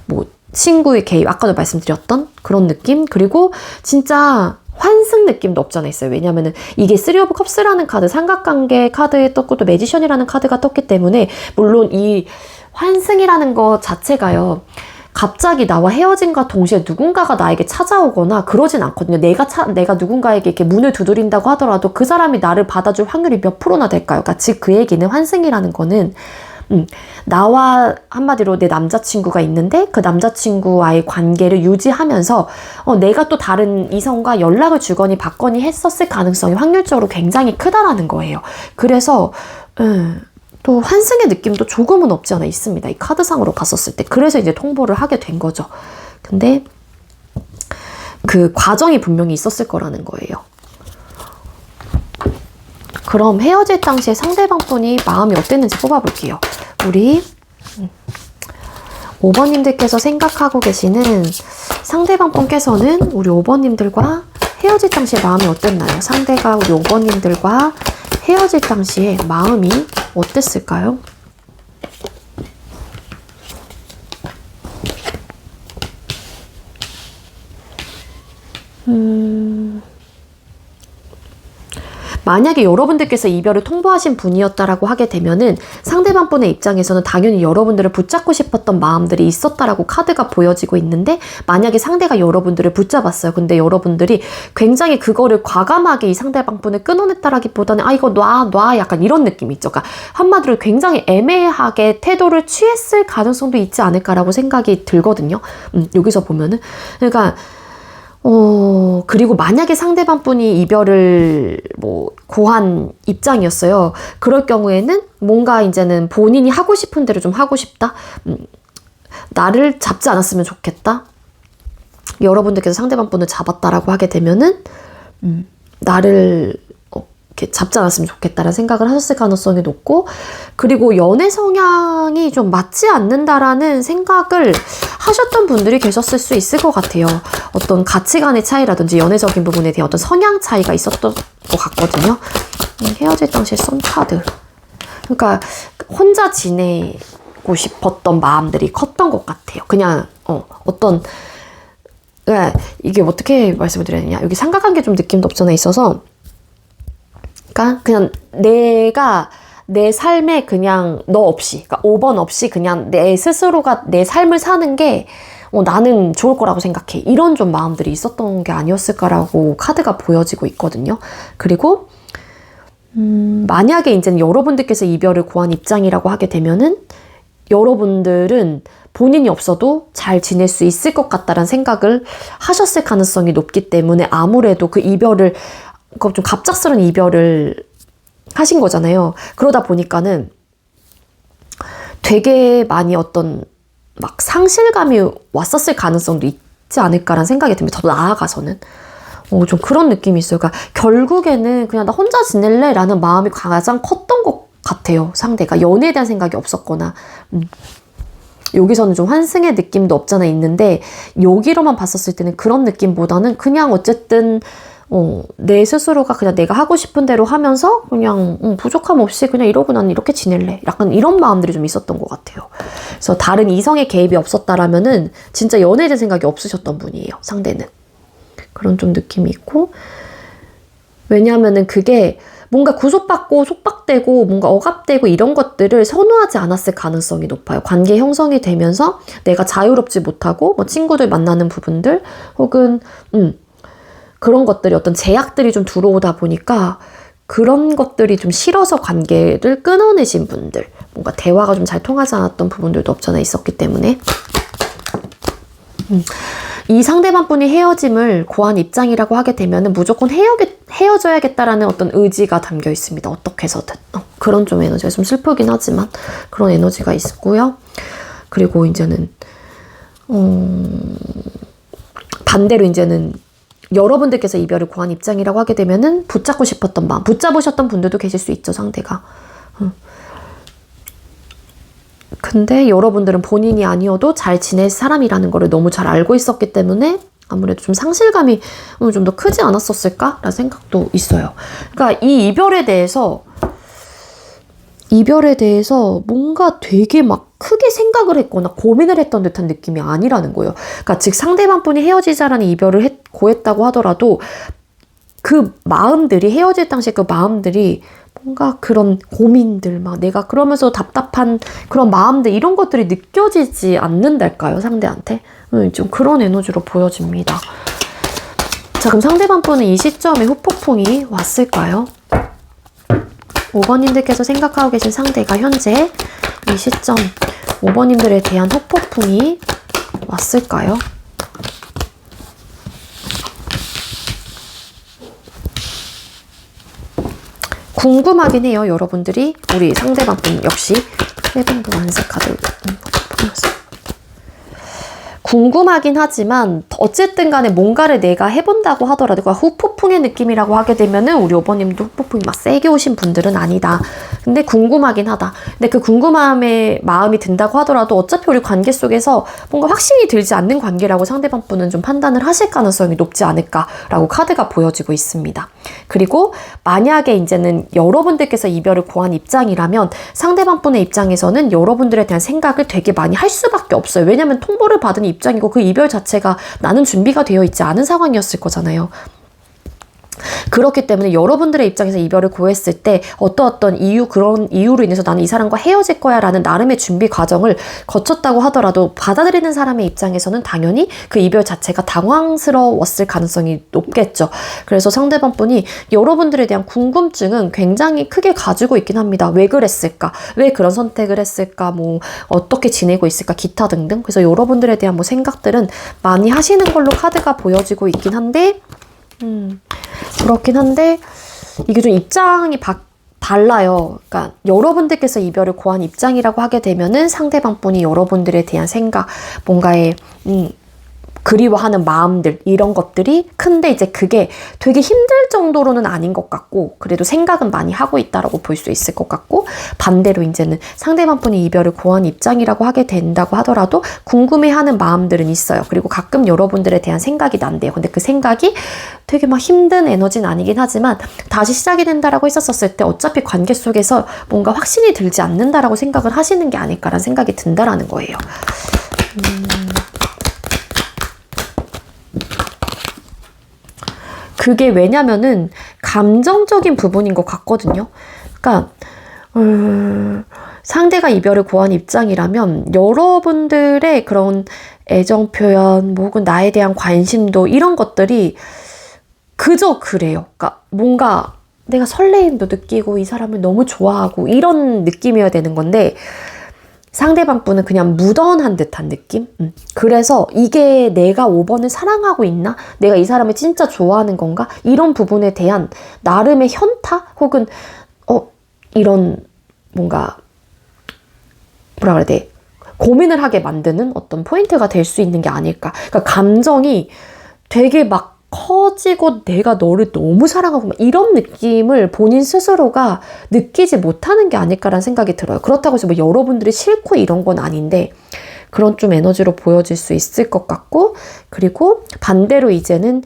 뭐 친구의 개입, 아까도 말씀드렸던 그런 느낌. 그리고 진짜 환승 느낌도 없잖아 있어요. 왜냐면은 이게 3 오브 컵스라는 카드, 삼각관계 카드에 떴고 또 매지션이라는 카드가 떴기 때문에 물론 이 환승이라는 것 자체가요. 갑자기 나와 헤어짐과 동시에 누군가가 나에게 찾아오거나 그러진 않거든요. 내가 누군가에게 이렇게 문을 두드린다고 하더라도 그 사람이 나를 받아줄 확률이 몇 프로나 될까요? 그러니까 즉 그 얘기는 환승이라는 거는 나와 한마디로 내 남자친구가 있는데 그 남자친구와의 관계를 유지하면서 내가 또 다른 이성과 연락을 주거니 받거니 했었을 가능성이 확률적으로 굉장히 크다라는 거예요. 그래서 또 환승의 느낌도 조금은 없지 않아 있습니다. 이 카드상으로 봤었을 때. 그래서 이제 통보를 하게 된 거죠. 근데 그 과정이 분명히 있었을 거라는 거예요. 그럼 헤어질 당시에 상대방분이 마음이 어땠는지 뽑아볼게요. 우리 5번님들께서 생각하고 계시는 상대방분께서는 우리 5번님들과 헤어질 당시에 마음이 어땠나요? 상대가 우리 5번님들과 헤어질 당시에 마음이 어땠을까요? 만약에 여러분들께서 이별을 통보하신 분이었다라고 하게 되면은 상대방 분의 입장에서는 당연히 여러분들을 붙잡고 싶었던 마음들이 있었다라고 카드가 보여지고 있는데, 만약에 상대가 여러분들을 붙잡았어요. 근데 여러분들이 굉장히 그거를 과감하게 이 상대방 분을 끊어냈다라기보다는 아 이거 놔 약간 이런 느낌이 있죠. 그러니까 한마디로 굉장히 애매하게 태도를 취했을 가능성도 있지 않을까라고 생각이 들거든요. 여기서 보면은 그러니까 그리고 만약에 상대방 분이 이별을 고한 입장이었어요. 그럴 경우에는 뭔가 이제는 본인이 하고 싶은 대로 좀 하고 싶다. 나를 잡지 않았으면 좋겠다. 여러분들께서 상대방 분을 잡았다라고 하게 되면은 나를 이렇게 잡지 않았으면 좋겠다라는 생각을 하셨을 가능성이 높고, 그리고 연애 성향이 좀 맞지 않는다라는 생각을 하셨던 분들이 계셨을 수 있을 것 같아요. 어떤 가치관의 차이라든지 연애적인 부분에 대한 어떤 성향 차이가 있었던 것 같거든요. 헤어질 당시에 쏜 카드. 그러니까 혼자 지내고 싶었던 마음들이 컸던 것 같아요. 그냥 어떤 이게 어떻게 말씀을 드려야 되냐. 여기 삼각관계 좀 느낌도 없잖아 있어서, 그냥 내가 내 삶에 그냥 너 없이, 그러니까 5번 없이 그냥 내 스스로가 내 삶을 사는 게 나는 좋을 거라고 생각해. 이런 좀 마음들이 있었던 게 아니었을까라고 카드가 보여지고 있거든요. 그리고 만약에 이제는 여러분들께서 이별을 고한 입장이라고 하게 되면은 여러분들은 본인이 없어도 잘 지낼 수 있을 것 같다라는 생각을 하셨을 가능성이 높기 때문에 아무래도 그 이별을 좀 갑작스러운 이별을 하신 거잖아요. 그러다 보니까는 되게 많이 어떤 막 상실감이 왔었을 가능성도 있지 않을까라는 생각이 듭니다. 더 나아가서는. 좀 그런 느낌이 있어요. 그러니까 결국에는 그냥 나 혼자 지낼래? 라는 마음이 가장 컸던 것 같아요. 상대가. 연애에 대한 생각이 없었거나. 여기서는 좀 환승의 느낌도 없잖아 있는데, 여기로만 봤었을 때는 그런 느낌보다는 그냥 어쨌든 내 스스로가 그냥 내가 하고 싶은 대로 하면서 그냥 부족함 없이 그냥 이러고 난 이렇게 지낼래. 약간 이런 마음들이 좀 있었던 것 같아요. 그래서 다른 이성의 개입이 없었다라면은 진짜 연애에 대한 생각이 없으셨던 분이에요. 상대는. 그런 좀 느낌이 있고, 왜냐하면은 그게 뭔가 구속받고 속박되고 뭔가 억압되고 이런 것들을 선호하지 않았을 가능성이 높아요. 관계 형성이 되면서 내가 자유롭지 못하고 친구들 만나는 부분들 혹은 그런 것들이 어떤 제약들이 좀 들어오다 보니까 그런 것들이 좀 싫어서 관계를 끊어내신 분들, 뭔가 대화가 좀 잘 통하지 않았던 부분들도 없잖아 있었기 때문에 이 상대방 분이 헤어짐을 고한 입장이라고 하게 되면 무조건 헤어져야겠다라는 어떤 의지가 담겨 있습니다. 어떻게 해서든. 그런 좀 에너지가 좀 슬프긴 하지만 그런 에너지가 있고요. 그리고 이제는 반대로 이제는 여러분들께서 이별을 고한 입장이라고 하게 되면은 붙잡고 싶었던 마음, 붙잡으셨던 분들도 계실 수 있죠, 상대가. 근데 여러분들은 본인이 아니어도 잘 지낼 사람이라는 거를 너무 잘 알고 있었기 때문에 아무래도 좀 상실감이 좀 더 크지 않았었을까라는 생각도 있어요. 그러니까 이 이별에 대해서 뭔가 되게 막 크게 생각을 했거나 고민을 했던 듯한 느낌이 아니라는 거예요. 그러니까 즉 상대방 분이 헤어지자라는 이별을 고했다고 하더라도 그 마음들이, 헤어질 당시 그 마음들이 뭔가 그런 고민들, 막 내가 그러면서 답답한 그런 마음들, 이런 것들이 느껴지지 않는달까요, 상대한테? 좀 그런 에너지로 보여집니다. 자, 그럼 상대방 분은 이 시점에 후폭풍이 왔을까요? 5번님들께서 생각하고 계신 상대가 현재 이 시점 5번님들에 대한 후폭풍이 왔을까요? 궁금하긴 해요. 여러분들이 우리 상대방 분 역시 1번도 완색 카드 궁금하긴 하지만 어쨌든 간에 뭔가를 내가 해본다고 하더라도 그러니까 후폭풍의 느낌이라고 하게 되면은 우리 오버님도 후폭풍이 막 세게 오신 분들은 아니다. 근데 궁금하긴 하다. 근데 그 궁금함에 마음이 든다고 하더라도 어차피 우리 관계 속에서 뭔가 확신이 들지 않는 관계라고 상대방 분은 좀 판단을 하실 가능성이 높지 않을까라고 카드가 보여지고 있습니다. 그리고 만약에 이제는 여러분들께서 이별을 고한 입장이라면 상대방 분의 입장에서는 여러분들에 대한 생각을 되게 많이 할 수밖에 없어요. 왜냐면 통보를 받은 입장이고 그 이별 자체가 나는 준비가 되어 있지 않은 상황이었을 거잖아요. 그렇기 때문에 여러분들의 입장에서 이별을 고했을 때 어떤 이유, 그런 이유로 인해서 나는 이 사람과 헤어질 거야 라는 나름의 준비 과정을 거쳤다고 하더라도 받아들이는 사람의 입장에서는 당연히 그 이별 자체가 당황스러웠을 가능성이 높겠죠. 그래서 상대방 분이 여러분들에 대한 궁금증은 굉장히 크게 가지고 있긴 합니다. 왜 그랬을까? 왜 그런 선택을 했을까? 뭐 어떻게 지내고 있을까? 기타 등등. 그래서 여러분들에 대한 뭐 생각들은 많이 하시는 걸로 카드가 보여지고 있긴 한데 그렇긴 한데 이게 좀 입장이 달라요. 그러니까 여러분들께서 이별을 고한 입장이라고 하게 되면은 상대방 분이 여러분들에 대한 생각, 뭔가의 그리워하는 마음들 이런 것들이 큰데 이제 그게 되게 힘들 정도로는 아닌 것 같고 그래도 생각은 많이 하고 있다라고 볼 수 있을 것 같고 반대로 이제는 상대방 분이 이별을 고한 입장이라고 하게 된다고 하더라도 궁금해하는 마음들은 있어요. 그리고 가끔 여러분들에 대한 생각이 난대요. 근데 그 생각이 되게 막 힘든 에너지는 아니긴 하지만 다시 시작이 된다라고 했었을 때 어차피 관계 속에서 뭔가 확신이 들지 않는다라고 생각을 하시는 게 아닐까라는 생각이 든다라는 거예요. 그게 왜냐면은 감정적인 부분인 것 같거든요. 그러니까 상대가 이별을 고한 입장이라면 여러분들의 그런 애정 표현, 뭐 혹은 나에 대한 관심도 이런 것들이 그저 그래요. 그러니까 뭔가 내가 설레임도 느끼고 이 사람을 너무 좋아하고 이런 느낌이어야 되는 건데 상대방 분은 그냥 무던한 듯한 느낌? 그래서 이게 내가 5번을 사랑하고 있나? 내가 이 사람을 진짜 좋아하는 건가? 이런 부분에 대한 나름의 현타? 혹은 이런 뭔가 뭐라 그래야 돼? 고민을 하게 만드는 어떤 포인트가 될 수 있는 게 아닐까. 그러니까 감정이 되게 막 커지고 내가 너를 너무 사랑하고 막 이런 느낌을 본인 스스로가 느끼지 못하는 게 아닐까라는 생각이 들어요. 그렇다고 해서 뭐 여러분들이 싫고 이런 건 아닌데 그런 좀 에너지로 보여질 수 있을 것 같고 그리고 반대로 이제는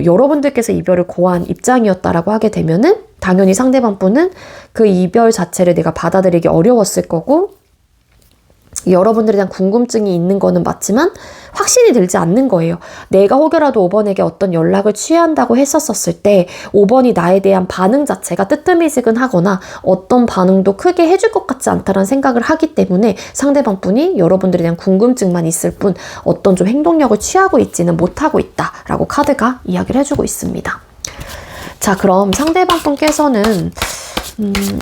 여러분들께서 이별을 고한 입장이었다라고 하게 되면은 당연히 상대방 분은 그 이별 자체를 내가 받아들이기 어려웠을 거고 여러분들에 대한 궁금증이 있는 거는 맞지만 확신이 들지 않는 거예요. 내가 혹여라도 5번에게 어떤 연락을 취한다고 했었을 때 5번이 나에 대한 반응 자체가 뜨뜨미지근하거나 어떤 반응도 크게 해줄 것 같지 않다는 생각을 하기 때문에 상대방 분이 여러분들에 대한 궁금증만 있을 뿐 어떤 좀 행동력을 취하고 있지는 못하고 있다라고 카드가 이야기를 해주고 있습니다. 자, 그럼 상대방 분께서는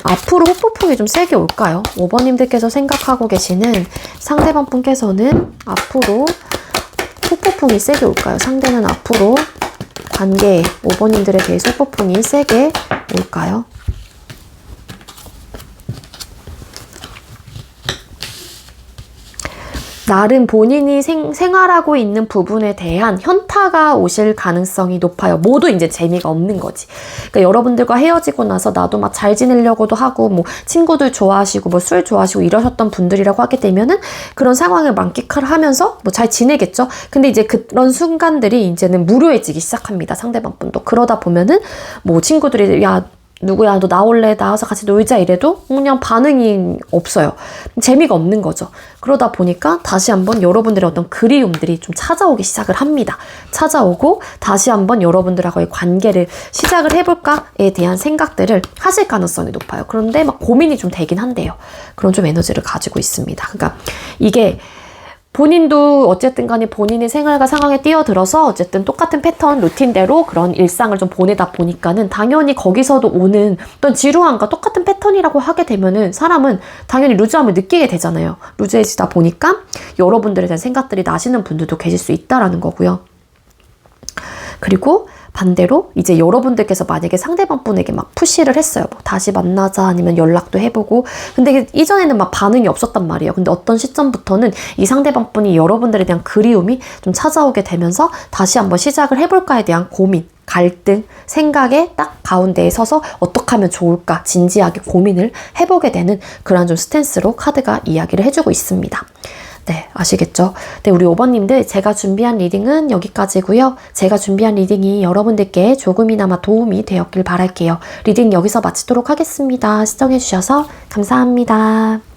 앞으로 후폭풍이 좀 세게 올까요? 5번님들께서 생각하고 계시는 상대방 분께서는 앞으로 후폭풍이 세게 올까요? 상대는 앞으로 관계 5번님들에 대해서 후폭풍이 세게 올까요? 나름 본인이 생활하고 있는 부분에 대한 현타가 오실 가능성이 높아요. 모두 이제 재미가 없는 거지. 그러니까 여러분들과 헤어지고 나서 나도 막 잘 지내려고도 하고 뭐 친구들 좋아하시고 뭐 술 좋아하시고 이러셨던 분들이라고 하게 되면은 그런 상황을 만끽을 하면서 뭐 잘 지내겠죠. 근데 이제 그런 순간들이 이제는 무료해지기 시작합니다. 상대방 분도. 그러다 보면은 뭐 친구들이 야 누구야 너 나올래 나와서 같이 놀자 이래도 그냥 반응이 없어요. 재미가 없는 거죠. 그러다 보니까 다시 한번 여러분들의 어떤 그리움들이 좀 찾아오기 시작을 합니다. 찾아오고 다시 한번 여러분들하고의 관계를 시작을 해볼까에 대한 생각들을 하실 가능성이 높아요. 그런데 막 고민이 좀 되긴 한데요. 그런 좀 에너지를 가지고 있습니다. 그러니까 이게 본인도 어쨌든 간에 본인의 생활과 상황에 뛰어들어서 어쨌든 똑같은 패턴, 루틴대로 그런 일상을 좀 보내다 보니까는 당연히 거기서도 오는 어떤 지루함과 똑같은 패턴이라고 하게 되면은 사람은 당연히 루즈함을 느끼게 되잖아요. 루즈해지다 보니까 여러분들에 대한 생각들이 나시는 분들도 계실 수 있다라는 거고요. 그리고 반대로 이제 여러분들께서 만약에 상대방 분에게 막 푸시를 했어요. 뭐 다시 만나자 아니면 연락도 해보고. 근데 이전에는 막 반응이 없었단 말이에요. 근데 어떤 시점부터는 이 상대방 분이 여러분들에 대한 그리움이 좀 찾아오게 되면서 다시 한번 시작을 해볼까에 대한 고민, 갈등, 생각의 딱 가운데에 서서 어떻게 하면 좋을까 진지하게 고민을 해보게 되는 그런 좀 스탠스로 카드가 이야기를 해주고 있습니다. 네, 아시겠죠? 네, 우리 5번님들 제가 준비한 리딩은 여기까지고요. 제가 준비한 리딩이 여러분들께 조금이나마 도움이 되었길 바랄게요. 리딩 여기서 마치도록 하겠습니다. 시청해주셔서 감사합니다.